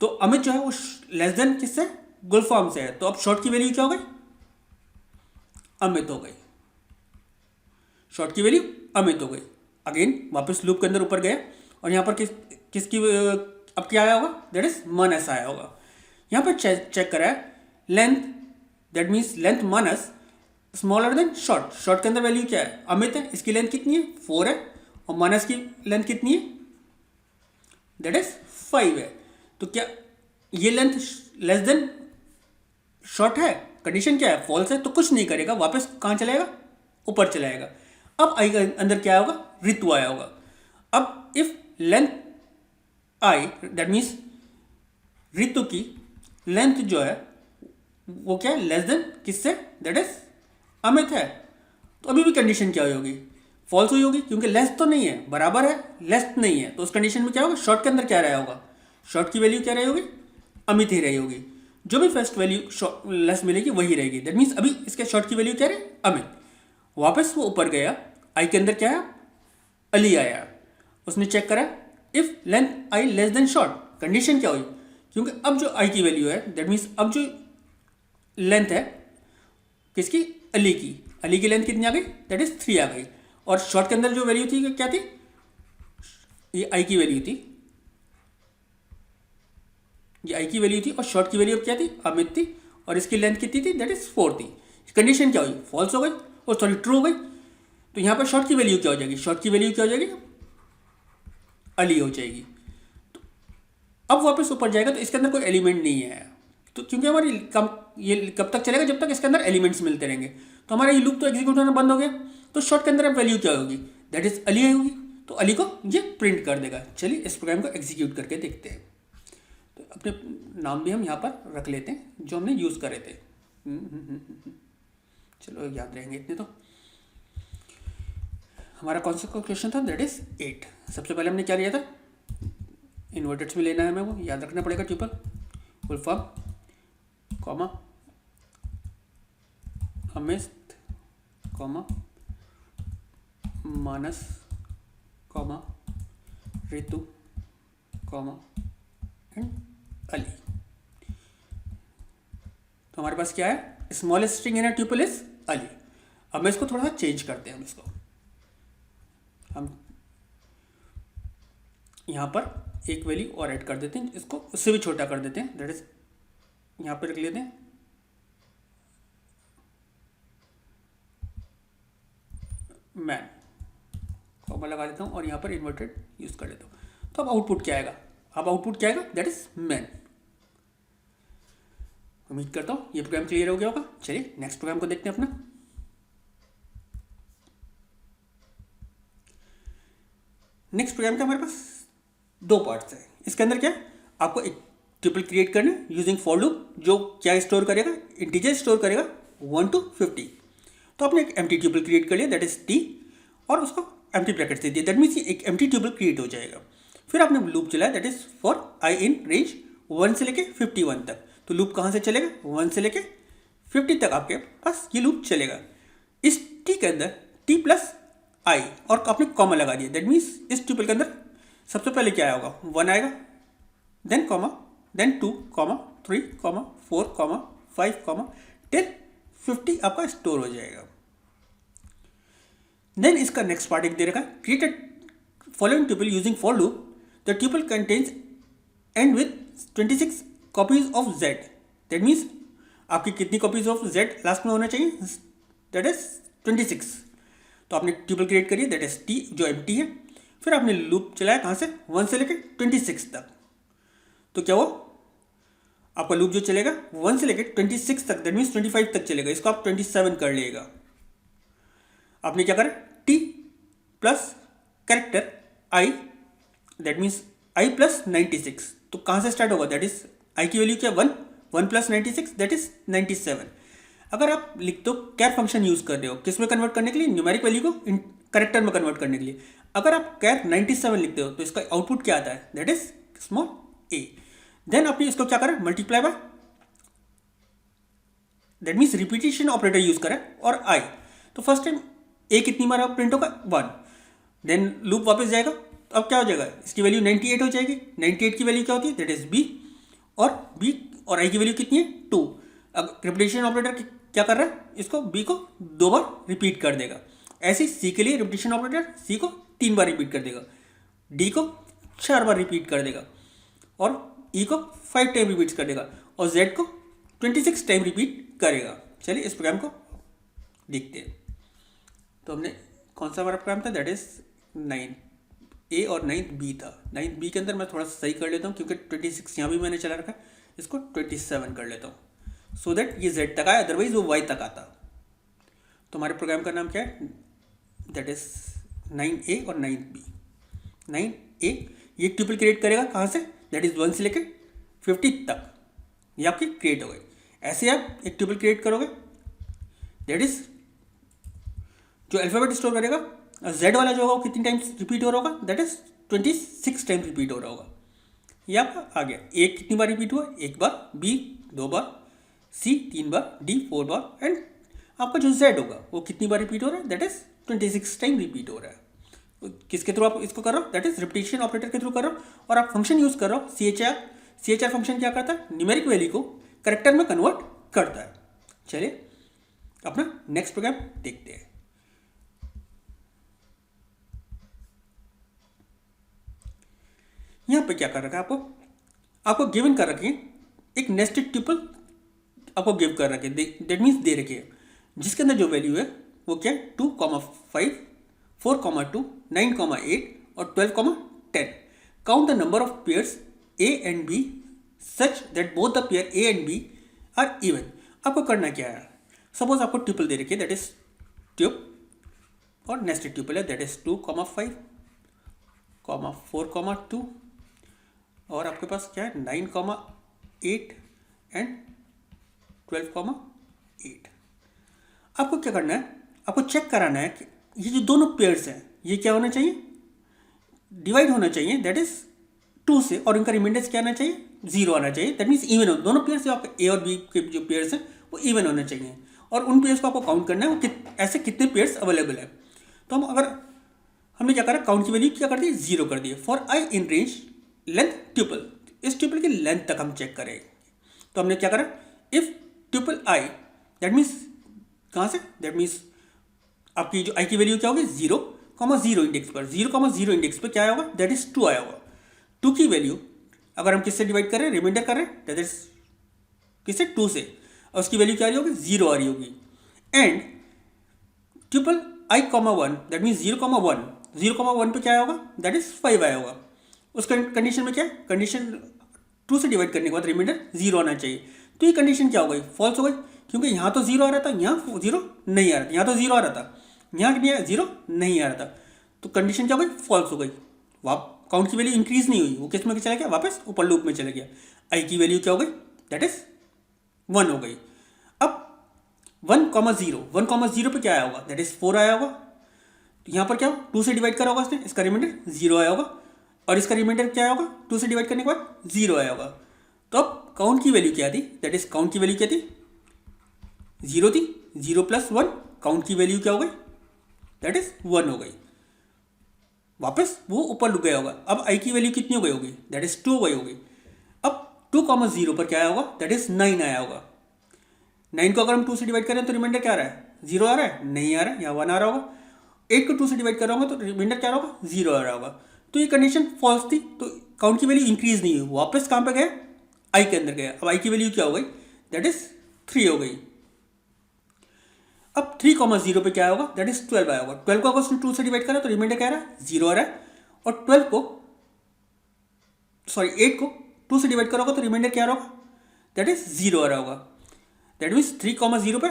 तो अमित जो है वो लेस देन किससे, गुलफाम से है, तो अब शॉर्ट की वैल्यू क्या हो गई, अमित हो गई, शॉर्ट की वैल्यू अमित हो गई। अगेन वापस लूप के अंदर ऊपर गए और यहाँ पर किसकी अब क्या आया होगा, दैट इज माइनस आया होगा। यहाँ पर चेक करा है length, that means length minus smaller than short, short के अंदर वैल्यू क्या है, अमित है, इसकी लेंथ कितनी है 4 है, और माइनस की लेंथ कितनी है, दैट इज 5 है। तो क्या ये लेंथ लेस देन शॉर्ट है, कंडीशन क्या है, फॉल्स है, तो कुछ नहीं करेगा, वापस कहाँ चलाएगा, ऊपर चलाएगा। अब आई के अंदर क्या होगा, ऋतु आया होगा। अब if length I, that means Ritu की लेंथ जो है वो क्या है, लेस देन किससे, दैट इज अमित है, तो अभी भी कंडीशन क्या हुई होगी, फॉल्स हुई होगी, क्योंकि लेस तो नहीं है, बराबर है, लेस नहीं है, तो उस कंडीशन में क्या होगा, शॉर्ट के अंदर क्या रहा होगा, शॉर्ट की वैल्यू क्या रही होगी, अमित ही रही होगी। जो भी फर्स्ट वैल्यू लेस मिलेगी वही रहेगी, दैट मीन्स अभी इसके शॉर्ट की वैल्यू क्या रही, अमित। वापस वो ऊपर गया, आई के अंदर क्या है, अली आया, उसने चेक करा if length I less than short, condition क्या हुई, क्योंकि अब जो आई की वैल्यू है, दैट मीन्स अब जो लेंथ है किसकी, अली की, अली की लेंथ कितनी आ गई, दैट इज 3 आ गई, और शॉर्ट के अंदर जो वैल्यू थी क्या थी, ये आई की वैल्यू थी, ये आई की वैल्यू थी, और शॉर्ट की वैल्यू क्या थी, अमित थी, और इसकी लेंथ कितनी थी, दैट इज 4 थी। कंडीशन क्या हुई, फॉल्स हो गई, और सॉरी ट्रू हो गई, तो यहाँ पर शॉर्ट की वैल्यू क्या हो जाएगी, शॉर्ट की वैल्यू क्या हो जाएगी, अली हो जाएगी। तो अब वापस ऊपर जाएगा तो इसके अंदर कोई एलिमेंट नहीं है, तो क्योंकि हमारी ये कब तक चलेगा, जब तक इसके अंदर एलिमेंट्स मिलते रहेंगे, तो हमारा ये लूप तो एग्जीक्यूट होना बंद हो गया। तो शॉर्ट के अंदर अब वैल्यू क्या होगी, दैट इज अली होगी, तो अली को ये प्रिंट कर देगा। चलिए इस प्रोग्राम को एग्जीक्यूट करके देखते हैं। तो अपने नाम भी हम यहाँ पर रख लेते हैं जो हमने यूज़ करे थे। चलो याद रहेंगे इतने। तो हमारा कौन सा क्वेश्चन था, दैट इज 8। सबसे पहले हमने क्या लिया था, इन्वर्टेड्स में लेना है हमें, वो याद रखना पड़ेगा, triple full form comma Amit comma Manas comma Ritu comma and Ali. तो हमारे पास क्या है, smallest string in a tuple is Ali. अब मैं इसको थोड़ा सा चेंज करते हैं, हम यहाँ पर एक वैल्यू और ऐड कर देते हैं, इसको उससे भी छोटा कर देते हैं, दैट इज यहाँ पर रख लेते हैं मैन, कॉमा लगा देता हूँ और यहाँ पर इन्वर्टेड यूज कर देता हूँ। तो अब आउटपुट क्या आएगा, अब आउटपुट क्या आएगा, दैट इज मैन। उम्मीद करता हूँ ये प्रोग्राम क्लियर हो गया होगा। चलिए नेक्स्ट प्रोग्राम को देखते हैं अपना। नेक्स्ट प्रोग्राम का हमारे पास 2 पार्ट्स हैं। इसके अंदर क्या है, आपको एक ट्रिपल क्रिएट करना है यूजिंग फॉर लूप, जो क्या स्टोर करेगा, इंटीजर स्टोर करेगा 1 to 50। तो आपने एक एम्प्टी ट्यूपल क्रिएट कर लिया, दैट इज टी, और उसको एम्प्टी ब्रैकेट दे दिया, दैट मीन्स एक एम्प्टी ट्यूपल क्रिएट हो जाएगा। फिर आपने लूप चलाया, that is for I in range 1 से लेके 51 तक। तो लूप कहाँ से चलेगा, 1 से लेके 50 तक आपके पास ये लूप चलेगा। इस टी के अंदर टी प्लस आई और आपने कॉमा लगा दिया, दैट मीन्स इस ट्यूपल के अंदर सबसे पहले क्या आएगा, 1 आएगा, then comma, then 2 comma 3 comma 4 comma 5 comma till 50 आपका स्टोर हो जाएगा। देन इसका नेक्स्ट पार्ट एक दे रखा है, create a following tuple using for loop, the tuple contains and with 26 copies of z, that means आपकी कितनी कॉपीज ऑफ z लास्ट में होना चाहिए, दैट इज 26। तो आपने ट्यूपल क्रिएट करिए, दैट इज टी जो एम्प्टी है। फिर आपने लूप चलाया कहाँ से, 1 से लेकर 26 तक। तो क्या हो, आपका लूप जो चलेगा 1 से लेकर 26 तक, दैट मीन्स 25 तक चलेगा। इसको आप 27 कर लीजिएगा। आपने क्या करा, T plus character I, that means I plus 96। तो कहाँ से स्टार्ट होगा, दैट इज आई की वैल्यू क्या 1, 1 प्लस 96 दैट इज 97। अगर आप लिख दो कैर फंक्शन यूज़ कर रहे हो किस में कन्वर्ट करने के लिए, न्यूमेरिक वैल्यू को करेक्टर में कन्वर्ट करने के लिए, अगर आप कैर 97 लिखते हो तो इसका आउटपुट क्या आता है, that is small a. Then आपने इसको क्या करा, multiply by, that means repetition operator use करें और आई। तो फर्स्ट टाइम ए कितनी बार प्रिंट होगा 1, देन लूप वापस जाएगा, तो अब क्या हो जाएगा, इसकी वैल्यू 98 हो जाएगी। 98 की वैल्यू क्या होती है, दैट इज बी, और बी और आई की वैल्यू कितनी है 2। अब रिपीटेशन ऑपरेटर क्या कर रहा है, इसको बी को 2 बार रिपीट कर देगा। ऐसे सी के लिए रिपीटेशन ऑपरेटर सी को 3 बार रिपीट कर देगा, डी को 4 बार रिपीट कर देगा, और ई को 5 टाइम रिपीट कर देगा, और जेड को 26 टाइम रिपीट करेगा। चलिए इस प्रोग्राम को देखते हैं। तो हमने कौन सा वाला प्रोग्राम था, दैट इज 9A और 9B था। 9B के अंदर मैं थोड़ा सा सही कर लेता हूँ क्योंकि 26 यहाँ भी मैंने चला रखा है, इसको 27 कर लेता हूँ सो दैट ये Z तक आए, अदरवाइज वो Y तक आता। तो हमारे प्रोग्राम का नाम क्या है, दैट इज 9A और 9B। 9A ये ट्यूपल क्रिएट करेगा कहाँ से, दैट इज 1 से लेकर 50 तक, ये आपके क्रिएट हो गए। ऐसे आप एक ट्यूपल क्रिएट करोगे, दैट इज जो अल्फाबेट स्टोर करेगा, Z वाला जो होगा वो कितनी टाइम्स रिपीट हो रहा होगा, दैट इज 26 टाइम रिपीट हो रहा होगा। ये आपका आ गया। ए कितनी बार रिपीट हुआ, 1 बार, बी 2 बार, सी 3 बार, डी 4 बार, एंड आपका जो Z होगा वो कितनी बार रिपीट हो रहा है, दैट इज 26 टाइम रिपीट हो रहा है। किसके थ्रू आप इसको कर रहे हो, दैट इज रिपीटेशन ऑपरेटर के थ्रू कर रहे हो, और आप फंक्शन यूज कर रहे हो CHR फंक्शन क्या करता है, न्यूमेरिक वैल्यू को करेक्टर में कन्वर्ट करता है। चलिए अपना नेक्स्ट प्रोग्राम देखते हैं। यहाँ पे क्या कर रखा है, आपको गिवन कर रखी है एक नेस्टेड ट्यूपल, आपको गिव कर रखे, दैट मीन्स दे रखी है, जिसके अंदर जो वैल्यू है वो क्या है 2,5, 4,2, 9,8 और 12,10। Count the number of pairs A and B such that both the pair A and B are even. आपको करना क्या है, सपोज आपको ट्यूपल दे रखी है, दैट इज ट्यूब और नेस्टेड ट्यूपल है, दैट इज 2,5, 4,2 और आपके पास क्या है 9,8 एंड 12,8। आपको क्या करना है, आपको चेक कराना है कि ये जो दोनों पेयर्स हैं ये क्या होना चाहिए, डिवाइड होना चाहिए, दैट इज 2 से, और इनका रिमाइंडर्स क्या आना चाहिए, 0 आना चाहिए। दैट मीन्स इवन हो, दोनों पेयर्स जो आपके ए और बी के जो पेयर्स हैं वो इवन होने चाहिए, और उन पेयर्स को आपको काउंट करना है वो ऐसे कितने पेयर्स अवेलेबल है। तो हम अगर हमने क्या करा, काउंट की वैल्यू क्या कर दी, 0 कर दी। For I in range length tuple, इस ट्यूपल की लेंथ तक हम चेक करें। तो हमने क्या करा, if tuple I, that means कहाँ से, दैट मीन्स आपकी जो आई की वैल्यू क्या होगी 0,0 इंडेक्स पर, 0,0 इंडेक्स पर क्या आया होगा, दैट इज 2 आया होगा। 2 की वैल्यू अगर हम किससे डिवाइड कर रहे हैं, रिमाइंडर कर रहे हैं, दैट इज किससे 2 से, और उसकी वैल्यू क्या आ रही होगी 0 आ रही होगी। And tuple i,1 that means 0,1 पे क्या आया होगा, दैट इज 5 आया होगा। उस कंडीशन में क्या है, कंडीशन 2 से डिवाइड करने के बाद रिमाइंडर 0 आना चाहिए। तो ये कंडीशन क्या हो गई, फॉल्स हो गई, क्योंकि यहाँ तो 0 आ रहा था, यहाँ 0 नहीं आ रहा था, यहाँ तो 0 आ रहा था, यहाँ कितनी 0 नहीं आ रहा था। तो कंडीशन क्या हो गई, फॉल्स हो गई। काउंट की वैल्यू इंक्रीज नहीं हुई, वो किस में चला गया, वापस ऊपर लूप में चला गया। आई की वैल्यू क्या हो गई, दैट इज 1 हो गई। अब 1,0 पे क्या आया होगा, दैट इज 4 आया होगा। तो यहाँ पर क्या हो, 2 से डिवाइड करा होगा उसने, इसका रिमाइंडर 0 आया होगा, और इसका रिमाइंडर क्या आया होगा, 2 से डिवाइड करने के बाद 0 आया होगा। तो अब काउंट की वैल्यू क्या थी, दैट इज काउंट की वैल्यू क्या थी, 0 थी, 0 + 1, काउंट की वैल्यू क्या हो गई, दैट इज 1 हो गई। वापस वो ऊपर लुक गया होगा। अब आई की वैल्यू कितनी हो गई होगी, दैट इज 2 हो गई होगी। अब 2,0 पर क्या आया होगा, दैट इज 9 आया होगा। 9 को अगर हम 2 से डिवाइड करें तो रिमाइंडर क्या आ रहा है, 0 आ रहा है, नहीं आ रहा है, यहाँ 1 आ रहा होगा। 8 को 2 से डिवाइड कर रहा होगा तो रिमाइंडर क्या आ रहा होगा, 0 आ रहा होगा। तो ये कंडीशन फॉल्स थी, तो काउंट की वैल्यू इंक्रीज नहीं हुई, वापस कहाँ पे गए, आई के अंदर गया। अब आई की वैल्यू क्या हो गई, दैट इज 3 हो गई। अब 3,0 पे क्या होगा, दैट इज 12 आया होगा। 12 को अगर उसने 2 से डिवाइड करा तो रिमाइंडर क्या आ रहा है, 0 आ रहा है, और 8 को 2 से डिवाइड करोगे तो रिमाइंडर क्या आ रहा होगा, दैट इज 0 आ रहा होगा। दैट मीन्स 3,0 पे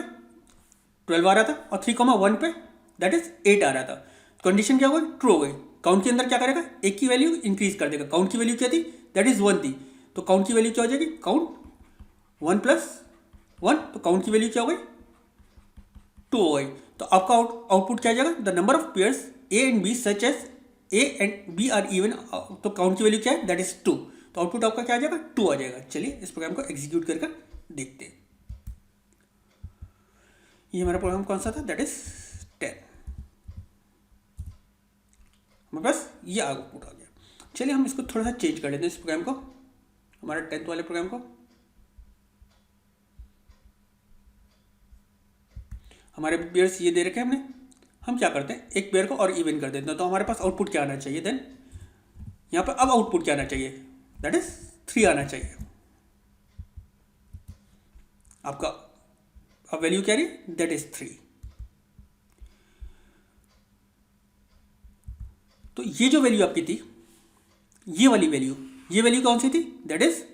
12 आ रहा था, और 3,1 पे दैट इज 8 आ रहा था। कंडीशन क्या हो गई, ट्रू हो गई। काउंट के अंदर क्या करेगा, एक की वैल्यू इंक्रीज कर देगा। काउंट की वैल्यू क्या थी, दैट इज 1 थी, तो तो काउंट की वैल्यू क्या हो जाएगी, काउंट 1 + 1, तो काउंट की वैल्यू क्या हो गई, 2 हो गई। तो आपका आउटपुट क्या आ जाएगा, the number of pairs A and B such as A and B are even, तो काउंट की वैल्यू क्या है, दैट इज 2, तो आउटपुट आपका क्या आ जाएगा, 2 आ जाएगा। चलिए इस प्रोग्राम को एग्जीक्यूट करके देखते हैं। ये हमारा प्रोग्राम कौन सा था, दैट इज 10, हमारे पास ये आउटपुट आ गया। चलिए हम इसको थोड़ा सा चेंज कर लेते हैं, इस प्रोग्राम को, हमारे 10th वाले प्रोग्राम को। हमारे पेयर्स ये दे रखे हैं हमने, हम क्या करते हैं, एक पेयर को और इवन कर देते हैं, तो हमारे पास आउटपुट क्या आना चाहिए, देन यहाँ पर अब आउटपुट क्या आना चाहिए, दैट इज 3 आना चाहिए। आपका अब वैल्यू क्या रही, दैट इज 3। तो ये जो वैल्यू आपकी थी, ये वाली वैल्यू, ये वैल्यू कौन सी थी, दैट इज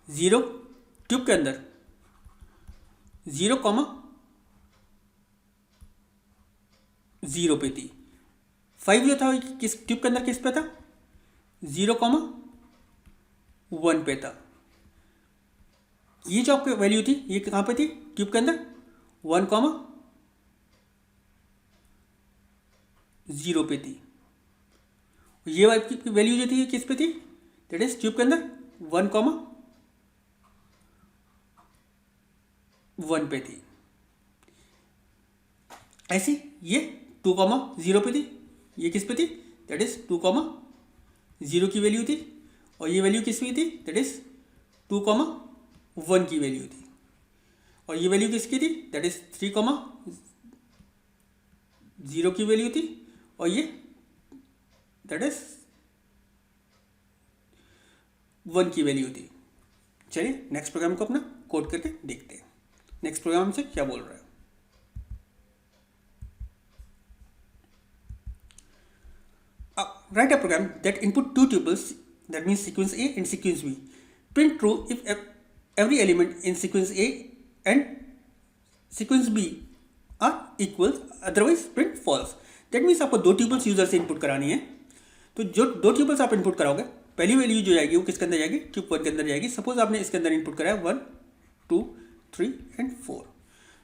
0 ट्यूब के अंदर 0,0 पे थी। 5 जो था किस ट्यूब के अंदर किस पे था, 0,1 पे था। ये जो आपकी वैल्यू थी ये कहाँ पे थी, ट्यूब के अंदर 1,0 पे थी। ये वाली वैल्यू जो थी ये किस पे थी, दैट इज ट्यूब के अंदर 1,1 पे थी। ऐसे ये 2,0 पे थी, ये किस पे थी, दैट इज 2,0 की वैल्यू थी, और ये वैल्यू किस पे थी, दैट इज 2,1 की वैल्यू थी, और ये वैल्यू किसकी थी, दैट इज 3,0 की वैल्यू थी, और ये दैट इज 1 की वैल्यू थी। चलिए नेक्स्ट प्रोग्राम को अपना कोड करके देखते हैं, नेक्स्ट प्रोग्राम से क्या बोल रहा है। Write a program that input 2 tuples, that means sequence A and sequence B. Print true if every element in sequence A and sequence B are equals, otherwise print false. That means आपको 2 ट्यूपल्स यूजर से इनपुट करानी है। तो जो 2 ट्यूपल्स आप इनपुट कराओगे, पहली वैल्यू जो जाएगी वो किसके अंदर जाएगी, ट्यूब 1 के अंदर जाएगी। सपोज आपने इसके अंदर इनपुट कराया 1, 2, 3 एंड 4।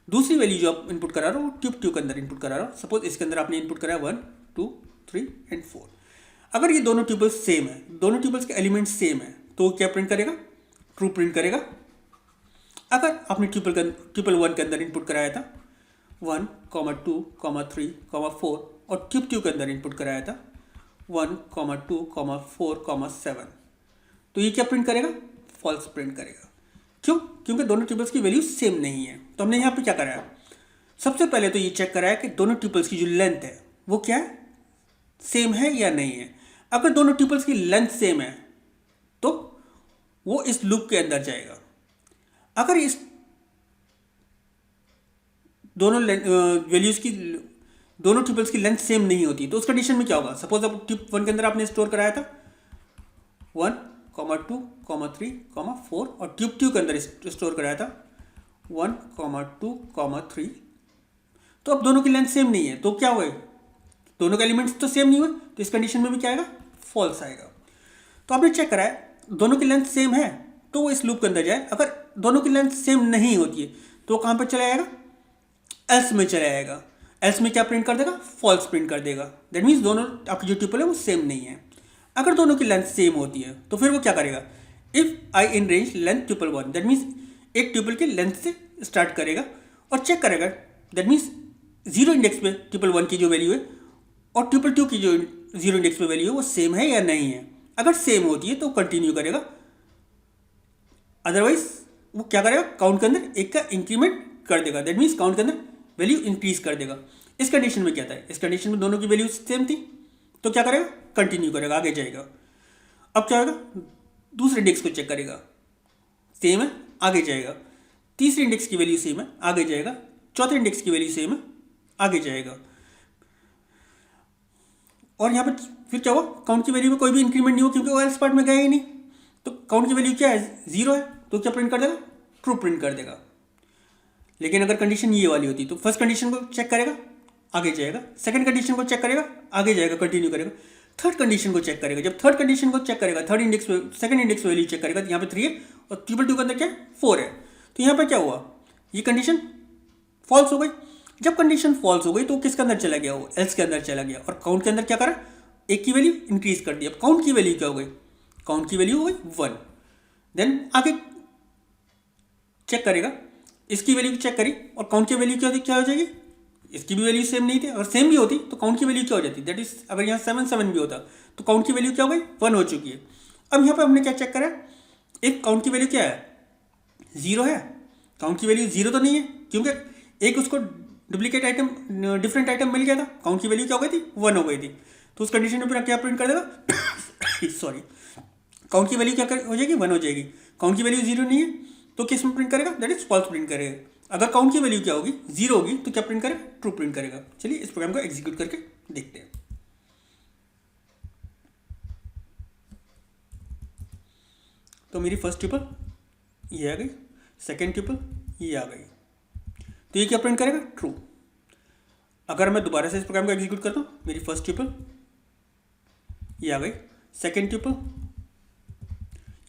दूसरी वैल्यू जो आप इनपुट करा रहे हो वो ट्यूब 2 के अंदर इनपुट करा रहे हो। सपोज इसके अंदर आपने इनपुट कराया 1, 2, 3 एंड 4। अगर ये दोनों ट्यूपल्स सेम है, दोनों ट्यूपल्स के एलिमेंट्स सेम है, तो क्या प्रिंट करेगा, ट्रू प्रिंट करेगा। अगर आपने ट्यूपल 1 के अंदर इनपुट कराया था 1, 2, 3, 4 और ट्यूब 2 के अंदर इनपुट कराया था 1, 2, 4, 7, तो ये क्या प्रिंट करेगा, फॉल्स प्रिंट करेगा। क्यों, क्योंकि दोनों ट्यूपल्स की वैल्यू सेम नहीं है। तो हमने यहाँ पे क्या कराया, सबसे पहले तो ये चेक कराया कि दोनों ट्यूपल्स की जो लेंथ है वो क्या है, सेम है या नहीं है। अगर दोनों ट्यूपल्स की लेंथ सेम है तो वो इस लूप के अंदर जाएगा। अगर इस दोनों वैल्यूज की, दोनों ट्यूपल्स की लेंथ सेम नहीं होती तो उस कंडीशन में क्या होगा। सपोज अब ट्यूब 1 के अंदर आपने स्टोर कराया था 1, 2, 3, 4 और ट्यूब 2 के अंदर स्टोर कराया था 1, 2, 3। तो अब दोनों की लेंथ सेम नहीं है तो क्या हुआ, दोनों के एलिमेंट्स तो सेम नहीं हुए, तो इस कंडीशन में भी क्या आएगा, फॉल्स आएगा। तो आपने चेक कराया दोनों की लेंथ सेम है तो वो इस लूप के अंदर जाए। अगर दोनों की लेंथ सेम नहीं होती है तो वो कहाँ पर चला जाएगा, एल्स में चला जाएगा। एल्स में क्या प्रिंट कर देगा, फॉल्स प्रिंट कर देगा। दैट मीन्स दोनों आपकी जो ट्यूपल है वो सेम नहीं है। अगर दोनों की लेंथ सेम होती है तो फिर वो क्या करेगा, if I in range length tuple 1, that means एक ट्यूपल की लेंथ से स्टार्ट करेगा और चेक करेगा, दैट मीन्स 0 इंडेक्स पे ट्यूपल 1 की जो वैल्यू है और ट्यूपल 2 की जो 0 इंडेक्स पे वैल्यू है वो सेम है या नहीं है। अगर सेम होती है तो कंटिन्यू करेगा, अदरवाइज वो क्या करेगा, काउंट के अंदर एक का इंक्रीमेंट कर देगा। दैट मीन्स काउंट के अंदर वैल्यू इंक्रीज कर देगा। इस कंडीशन में क्या था, इस कंडीशन में दोनों की वैल्यू सेम थी तो क्या करेगा, कंटिन्यू करेगा, आगे जाएगा। अब क्या होगा, दूसरे इंडेक्स को चेक करेगा, सेम है, आगे जाएगा। तीसरे इंडेक्स की वैल्यू सेम है, आगे जाएगा। चौथे इंडेक्स की वैल्यू सेम है, आगे जाएगा। और यहाँ पर फिर क्या हुआ, काउंट की वैल्यू में कोई भी इंक्रीमेंट नहीं हुआ क्योंकि वो एल्स पार्ट में गया ही नहीं। तो काउंट की वैल्यू क्या है, 0 है, तो क्या प्रिंट कर देगा, ट्रू प्रिंट कर देगा। लेकिन अगर कंडीशन ये वाली होती तो फर्स्ट कंडीशन को चेक करेगा, आगे जाएगा। सेकंड कंडीशन को चेक करेगा, आगे जाएगा, कंटिन्यू करेगा। थर्ड कंडीशन को चेक करेगा। जब थर्ड कंडीशन को चेक करेगा, third index second index value check करेगा, तो यहाँ पे 3 है और ट्रिपल टू के अंदर क्या है 4 है। तो यहाँ पे क्या हुआ, ये कंडीशन फॉल्स हो गई। जब कंडीशन फॉल्स हो गई तो किसके अंदर चला गया, वो एल्स के अंदर चला गया और काउंट के अंदर क्या करा, एक की वैल्यू इंक्रीज कर दी। अब काउंट की वैल्यू क्या हो गई, काउंट की वैल्यू हो गई 1। देन आगे चेक करेगा, इसकी वैल्यू चेक करी और काउंट की वैल्यू क्या हो जाएगी, इसकी भी वैल्यू सेम नहीं थी। अगर सेम भी होती तो काउंट की वैल्यू क्या हो जाती, दैट इज अगर यहाँ 7 भी होता तो काउंट की वैल्यू क्या हो गई 1 हो चुकी है। अब यहाँ पे हमने क्या चेक करा, एक काउंट की वैल्यू क्या है 0 है, काउंट की वैल्यू 0 तो नहीं है क्योंकि एक उसको डुप्लीकेट आइटम डिफरेंट आइटम मिल गया था, काउंट की वैल्यू क्या हो गई थी 1 हो गई थी। तो उस कंडीशन में क्या प्रिंट कर देगा सॉरी, काउंट की वैल्यू क्या हो जाएगी 1 हो जाएगी। काउंट की वैल्यू 0 नहीं है तो किस में प्रिंट करेगा, दैट इज फॉल्स प्रिंट करेगा। अगर काउंट की वैल्यू क्या होगी 0 होगी तो क्या प्रिंट करेगा, ट्रू प्रिंट करेगा। चलिए इस प्रोग्राम को एग्जीक्यूट करके देखते हैं। तो मेरी फर्स्ट ट्रिपल ये आ गई, सेकेंड ट्रिपल ये आ गई, तो ये क्या प्रिंट करेगा, ट्रू। अगर मैं दोबारा से इस प्रोग्राम को एग्जीक्यूट करता हूँ, मेरी फर्स्ट ट्रिपल ये आ गई, सेकेंड ट्रिपल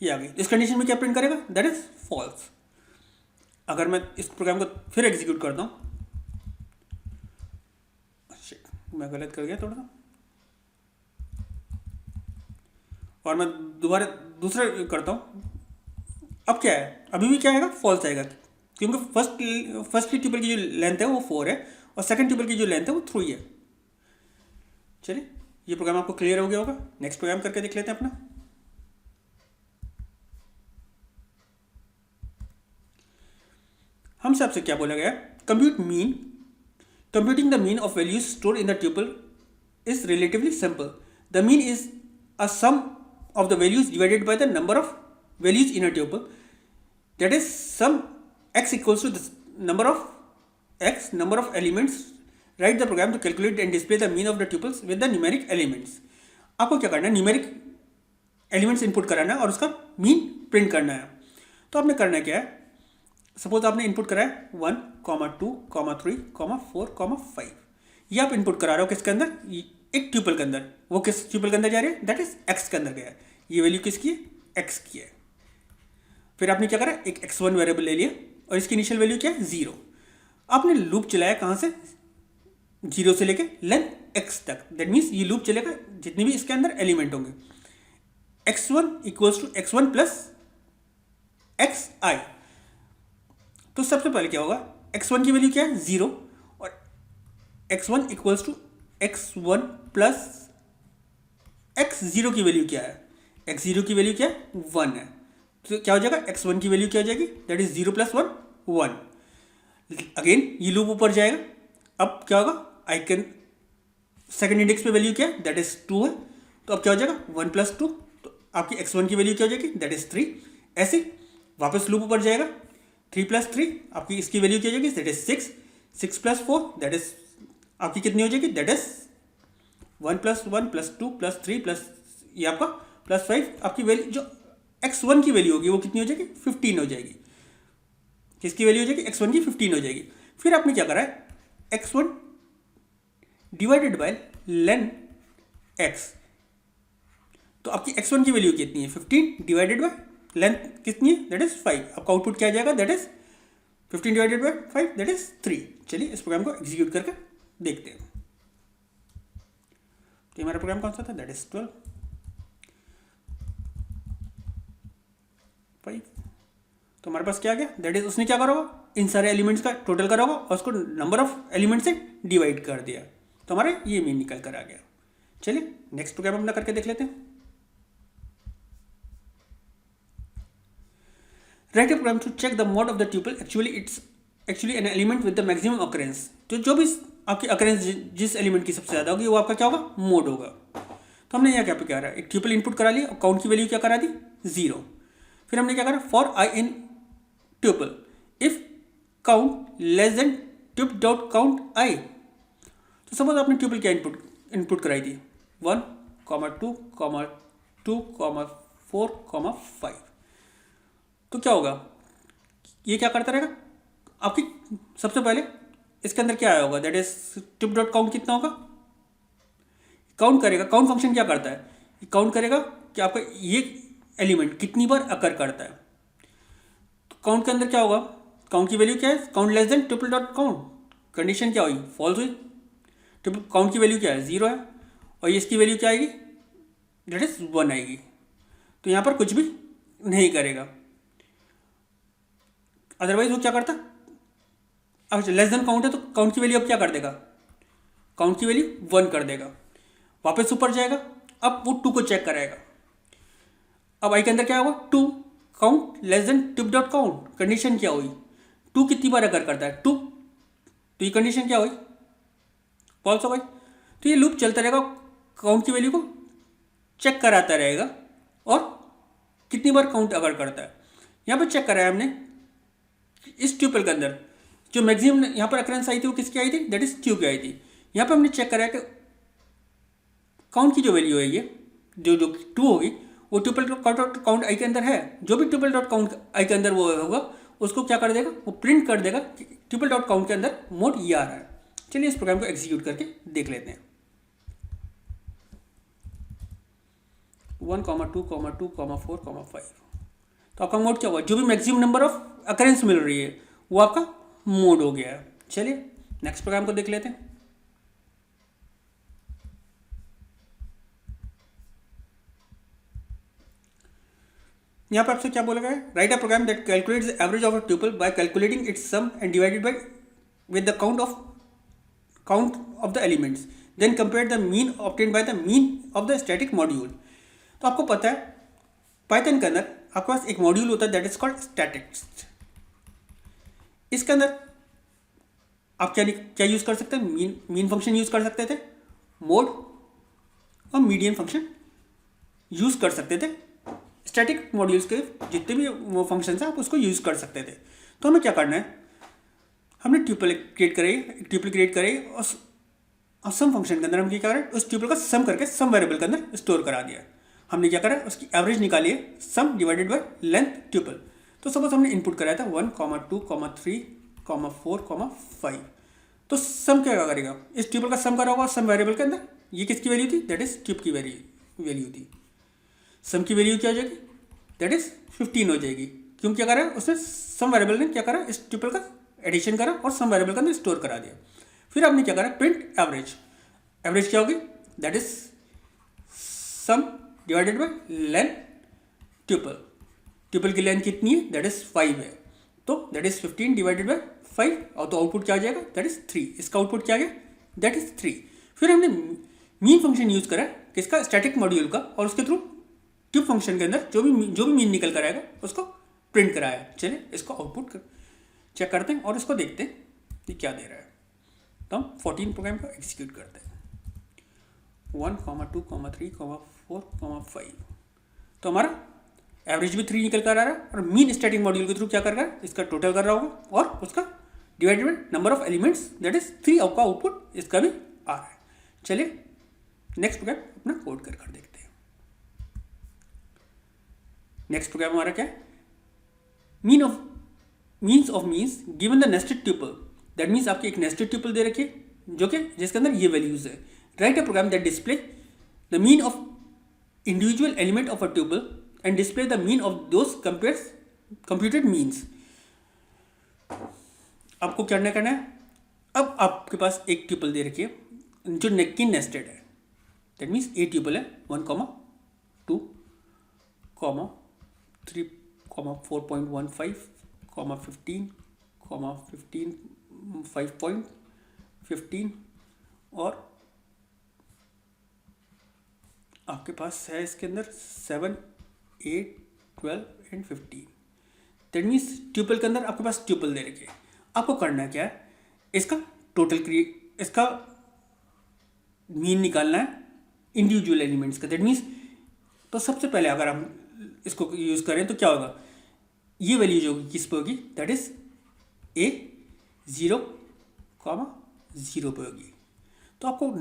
ये आ गई, इस कंडीशन में क्या प्रिंट करेगा, दैट इज फॉल्स। अगर मैं इस प्रोग्राम को फिर एग्जीक्यूट करता हूँ, मैं गलत कर गया थोड़ा सा, और मैं दोबारा दूसरा करता हूँ, अब क्या है, अभी भी क्या आएगा, फॉल्स आएगा क्योंकि फर्स्ट की ट्रिपल की जो लेंथ है वो 4 है और सेकंड ट्रिपल की जो लेंथ है वो 3 है। चलिए ये प्रोग्राम आपको क्लियर हो गया होगा। नेक्स्ट प्रोग्राम करके देख लेते हैं अपना। हमसे आपसे क्या बोला गया, computing the mean of values stored in the tuple is relatively simple. The mean is a sum of the values divided by the number of values in a tuple. That is, sum x equals to the number of elements. Write the program to calculate and display the mean of the tuples with the numeric elements. आपको क्या करना है, न्यूमेरिक एलिमेंट्स इनपुट कराना है और उसका मीन प्रिंट करना है। तो आपने करना क्या है, सपोज आपने इनपुट करा है 1, 2, 3, 4, 5, ये आप इनपुट करा रहे हो किसके अंदर, एक ट्यूपल के अंदर। वो किस ट्यूपल के अंदर जा रही है, दैट इज एक्स के अंदर गया है। ये वैल्यू किसकी है, एक्स की है। फिर आपने क्या करा, एक x1 वेरिएबल ले लिया और इसकी इनिशियल वैल्यू क्या है 0। आपने लूप चलाया कहाँ से, 0 से लेके लेंथ x तक। दैट मीन्स ये लूप चलेगा जितने भी इसके अंदर एलिमेंट होंगे। x1 equals to x1 plus xi। तो सबसे पहले क्या होगा, x1 की वैल्यू क्या है 0 और x1 equals to x1 plus x0 की वैल्यू क्या है, x0 की वैल्यू क्या है 1 है। तो क्या हो जाएगा, x1 की वैल्यू क्या हो जाएगी, दैट इज 0 प्लस 1 1। अगेन ये लूप ऊपर जाएगा। अब क्या होगा, आई कैन सेकेंड इंडेक्स पे वैल्यू क्या है, दैट इज 2 है। तो अब क्या हो जाएगा 1 प्लस 2, तो आपकी x1 की वैल्यू क्या हो जाएगी, दैट इज 3। ऐसे वापस लूप ऊपर जाएगा, 3 प्लस 3 आपकी इसकी वैल्यू क्या हो जाएगी, that is 6। 6 plus 4 that is आपकी कितनी हो जाएगी, that is 1 plus 1 plus 2 plus 3 plus ये आपका प्लस 5। आपकी वैल्यू जो x1 की वैल्यू होगी वो कितनी हो जाएगी, 15 हो जाएगी। किसकी वैल्यू हो जाएगी, x1 की 15 हो जाएगी। फिर आपने क्या करा है, x1 divided by lane x। तो आपकी x1 की वैल्यू कितनी है, 15 डिवाइडेड बाय लेंथ कितनी है, दैट इज 5। आपका आउटपुट क्या आ जाएगा, that is 15 divided by 5 that is 3। चलिए इस प्रोग्राम को एग्जीक्यूट करके देखते हैं। तो हमारा प्रोग्राम कौन सा था, दैट इज 12 5। तो हमारे पास क्या आ गया, दैट इज उसने क्या करा होगा, इन सारे एलिमेंट्स का टोटल करा होगा और उसको नंबर ऑफ एलिमेंट से डिवाइड कर दिया, तो हमारे ये मीन निकल कर आ गया। चलिए नेक्स्ट प्रोग्राम अपना करके देख लेते हैं। Write a program to check the mode of the tuple. It's actually an element with the maximum occurrence. तो जो भी आपकी occurrence जिस एलिमेंट की सबसे ज़्यादा होगी वो आपका क्या होगा, मोड होगा। तो हमने यहाँ क्या पे क्या रहा है, एक ट्यूपल इनपुट करा लिया और काउंट की वैल्यू क्या करा दी 0। फिर हमने क्या करा, for I in tuple if count less than tube dot count I. तो सपोज आपने ट्यूपल क्या इनपुट कराई थी 1, 2, 2, 4, 5। तो क्या होगा, ये क्या करता रहेगा, आपकी सबसे पहले इसके अंदर क्या आया होगा, that is tube dot count कितना होगा, काउंट करेगा। काउंट फंक्शन क्या करता है, काउंट करेगा कि आपका ये एलिमेंट कितनी बार अकर करता है। तो काउंट के अंदर क्या होगा, काउंट की वैल्यू क्या है, count less than triple dot count, condition क्या हुई, फॉल्स हुई। ट्रिपल काउंट की वैल्यू क्या है, 0 है, और इसकी वैल्यू क्या आएगी, दैट इज 1 आएगी। तो यहाँ पर कुछ भी नहीं करेगा। अदरवाइज वो क्या करता, अब लेस देन काउंट है तो काउंट की वैल्यू अब क्या कर देगा, काउंट की वैल्यू 1 कर देगा, वापस ऊपर जाएगा, अब वो 2 को चेक कराएगा। अब आई के अंदर क्या होगा, 2 count less than tip dot count, condition क्या हुई, 2 कितनी बार अगर करता है 2, तो ये कंडीशन क्या हुई, फॉल्स हो गई। तो ये लूप चलता रहेगा, काउंट की वैल्यू को चेक कराता रहेगा और कितनी बार काउंट अगर करता है। यहाँ पर चेक कराया हमने इस ट्यूपल के अंदर जो मैक्सिमम यहाँ पर अकरेंस आई थी वो किसकी आई थी, दैट इज ट्यू की आई थी। यहाँ पर हमने चेक कराया कि काउंट की जो वैल्यू है ये जो 2 होगी वो ट्यूपल डॉट काउंट आई के अंदर है, जो भी ट्यूपल डॉट काउंट आई के अंदर वो होगा उसको क्या कर देगा, वो प्रिंट कर देगा ट्यूपल डॉट काउंट के अंदर मोड ये आ रहा है। चलिए इस प्रोग्राम को एग्जीक्यूट करके देख लेते हैं। 1, 2, 2, 4, 5। तो आपका मोड क्या हुआ, जो भी मैक्सिमम नंबर ऑफ अकरेंस मिल रही है वो आपका मोड हो गया है। चलिए नेक्स्ट प्रोग्राम को देख लेते हैं। यहाँ पर आपसे क्या बोला गया है, write a program that calculates the average of a tuple by calculating its sum and divided by with the count of the elements, then compare the mean obtained by the mean of the static module. तो आपको पता है पाइथन के अंदर आपके पास एक मॉड्यूल होता है दैट इज कॉल्ड स्टैटिक्स। इसके अंदर आप क्या यूज कर सकते हैं, मीन फंक्शन यूज कर सकते थे, मोड और मीडियन फंक्शन यूज कर सकते थे। स्टैटिक मॉड्यूल्स के जितने भी वो फंक्शंस हैं आप उसको यूज कर सकते थे। तो हमें क्या करना है, हमने ट्यूपल क्रिएट करे और सम फंक्शन के अंदर हम क्या करें, उस ट्यूपल का सम करके सम वेरिएबल के अंदर स्टोर करा दिया। हमने क्या करा, उसकी एवरेज निकाली है, सम डिवाइडेड बाय लेंथ ट्यूपल। तो सपोज हमने इनपुट कराया था 1, 2, 3, 4, 5। तो सम क्या करेगा, इस ट्यूपल का सम करा होगा सम वेरिएबल के अंदर। ये किसकी वैल्यू थी, दैट इज ट्यूब की वैल्यू थी। सम की वैल्यू क्या हो जाएगी, दैट इज 15 हो जाएगी। क्यों क्या करा, उसने सम वेरिएबल ने क्या करा, इस ट्यूपल का एडिशन करा और सम वेरिएबल के अंदर स्टोर करा दिया। फिर आपने क्या करा, प्रिंट एवरेज। एवरेज क्या होगी, that is some divided by length tuple. Tuple की लेंथ कितनी है, दैट इज 5 है, तो दैट इज 15 डिवाइडेड बाय 5, और तो आउटपुट क्या आ जाएगा, दैट इज 3। इसका आउटपुट क्या आ गया, दैट इज 3। फिर हमने मीन फंक्शन यूज करा किसका, स्टैटिक मॉड्यूल का, और उसके थ्रू ट्यूब फंक्शन के अंदर जो भी मीन निकल कर आएगा उसको प्रिंट कराया। चलिए इसको आउटपुट चेक करते हैं और इसको देखते हैं कि क्या दे रहा है। तो हम 14 प्रोग्राम को एग्जीक्यूट करते हैं। 1, 2, 3, 4, 5। तो हमारा एवरेज भी 3 निकल कर आ रहा है और मीन स्टैटिक मॉड्यूल के थ्रू क्या कर रहा है, इसका टोटल कर रहा होगा और उसका divided by number of elements that is 3 आपका आउटपुट इसका भी आ रहा है। चलिए नेक्स्ट प्रोग्राम अपना कोड कर देखते हैं। नेक्स्ट प्रोग्राम हमारा क्या है, means of means given the nested tuple. That means आपकी एक नेस्टेड ट्यूपल दे रखी है जो कि जिसके अंदर ये वैल्यूज है। Write a program that display the mean of individual element of a tuple and display the mean of those computed means. आपको क्या करना है, अब आपके पास एक ट्यूपल दे रखी है जो नेकी नेस्टेड है। दैट मीन्स ए ट्यूपल है 1, 2, 3, 4.15, 15, 5.15 और आपके पास है इसके अंदर 7, 8, 12 एंड 15। दैट मीन्स ट्यूपल के अंदर आपके पास ट्यूपल दे रखी है। आपको करना क्या है, इसका इसका मीन निकालना है इंडिविजुअल एलिमेंट्स का। दैट मीन्स तो सबसे पहले अगर हम इसको यूज़ करें तो क्या होगा, ये वैल्यू जो होगी किस पे होगी, दैट इज A 0, 0 पे होगी। तो आपको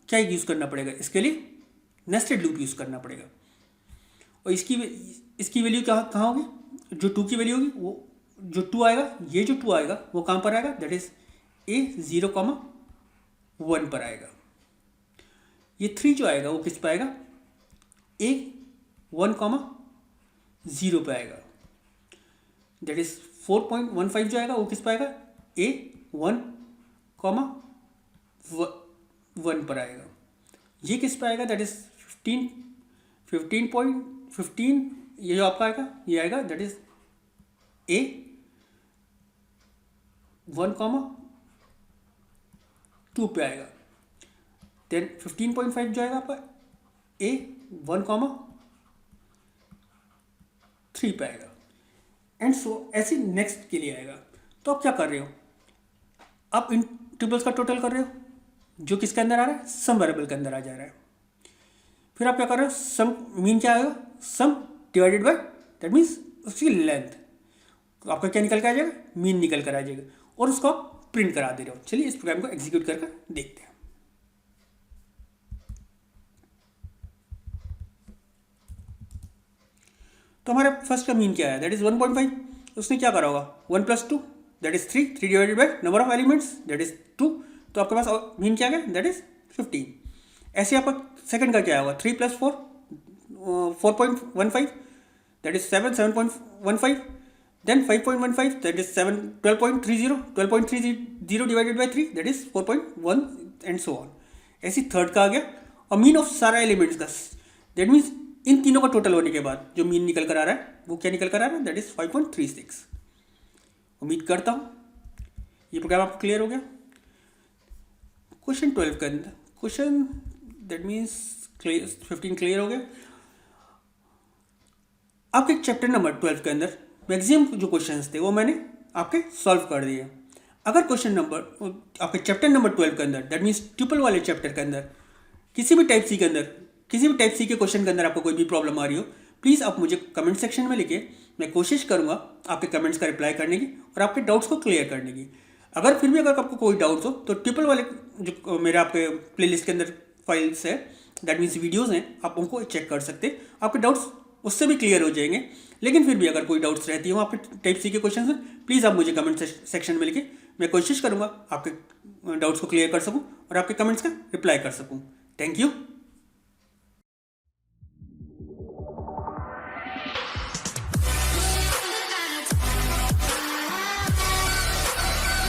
क्या यूज़ करना पड़ेगा, इसके लिए नेस्टेड लूप यूज़ करना पड़ेगा। और इसकी वैल्यू कहाँ होगी, जो 2 की वैल्यू होगी वो जो 2 आएगा, ये जो 2 आएगा वो कहाँ पर आएगा, दैट इज A 0, 1 पर आएगा। ये 3 जो आएगा वो किस पे आएगा, A1,0 पे आएगा। दैट इज 4.15 जो आएगा वो किस पे आएगा, A1,1 पर आएगा। ये किस पे आएगा, दैट इज 15.15 ये जो आपका आएगा ये आएगा दैट इज A1,2 पे आएगा। देन 15.5 जो आएगा आपका A1,3 पे आएगा एंड सो ऐसे नेक्स्ट के लिए आएगा। तो आप क्या कर रहे हो, आप इन ट्रिपल्स का टोटल कर रहे हो जो किसके अंदर आ रहा है, सम वेरिएबल के अंदर आ जा रहा है। फिर आप क्या कर रहे हो, सम मीन क्या आएगा, सम डिवाइडेड बाय दैट मीन्स उसकी लेंथ। तो आपका क्या निकल कर आ जाएगा, मीन निकल कर आ जाएगा और उसको आप प्रिंट करा दे रहे हो। चलिए इस प्रोग्राम को एग्जीक्यूट करके देखते हैं। तो हमारा फर्स्ट का मीन क्या है, दैट इज 1.5। उसने क्या करा होगा, 1 + 2 that is 3, 3 divided by number of elements that is 2। तो आपके पास मीन क्या है, दैट इज 15। ऐसे आपका सेकंड का क्या होगा, 3 + 4 4.15 that is 7, 7.15 then 5.15 that is 7, 12.30 12.30 divided by 3 that is 4.1 and so on. ऐसी थर्ड का आ गया और मीन ऑफ सारा एलिमेंट्स का, दैट मीन्स इन तीनों का टोटल होने के बाद जो मीन निकल कर आ रहा है वो क्या निकल कर आ रहा है, दैट इज 5.36। उम्मीद करता हूँ ये प्रोग्राम आपको क्लियर हो गया। क्वेश्चन 12 के अंदर क्वेश्चन दैट मीन्स 15 क्लियर हो गया। आपके चैप्टर नंबर 12 के अंदर मैक्सिमम जो क्वेश्चंस थे वो मैंने आपके सॉल्व कर दिए। अगर क्वेश्चन नंबर आपके चैप्टर नंबर 12 के अंदर दैट मीन्स ट्रिपल वाले चैप्टर के अंदर किसी भी टाइप सी के अंदर किसी भी टाइप सी के क्वेश्चन के अंदर आपको कोई भी प्रॉब्लम आ रही हो, प्लीज़ आप मुझे कमेंट सेक्शन में लिखिए। मैं कोशिश करूंगा आपके कमेंट्स का रिप्लाई करने की और आपके डाउट्स को क्लियर करने की। अगर फिर भी अगर आपको कोई डाउट्स हो तो ट्रिपल वाले जो मेरे आपके प्लेलिस्ट के अंदर फाइल्स है दैट मीन्स वीडियोज़ हैं, आप उनको चेक कर सकते हैं, आपके डाउट्स उससे भी क्लियर हो जाएंगे। लेकिन फिर भी अगर कोई डाउट्स रहती हो आपके टाइप सी के क्वेश्चन में, प्लीज़ आप मुझे कमेंट सेक्शन में लिखिए। मैं कोशिश करूँगा आपके डाउट्स को क्लियर कर सकूँ और आपके कमेंट्स का रिप्लाई कर सकूँ। Thank you.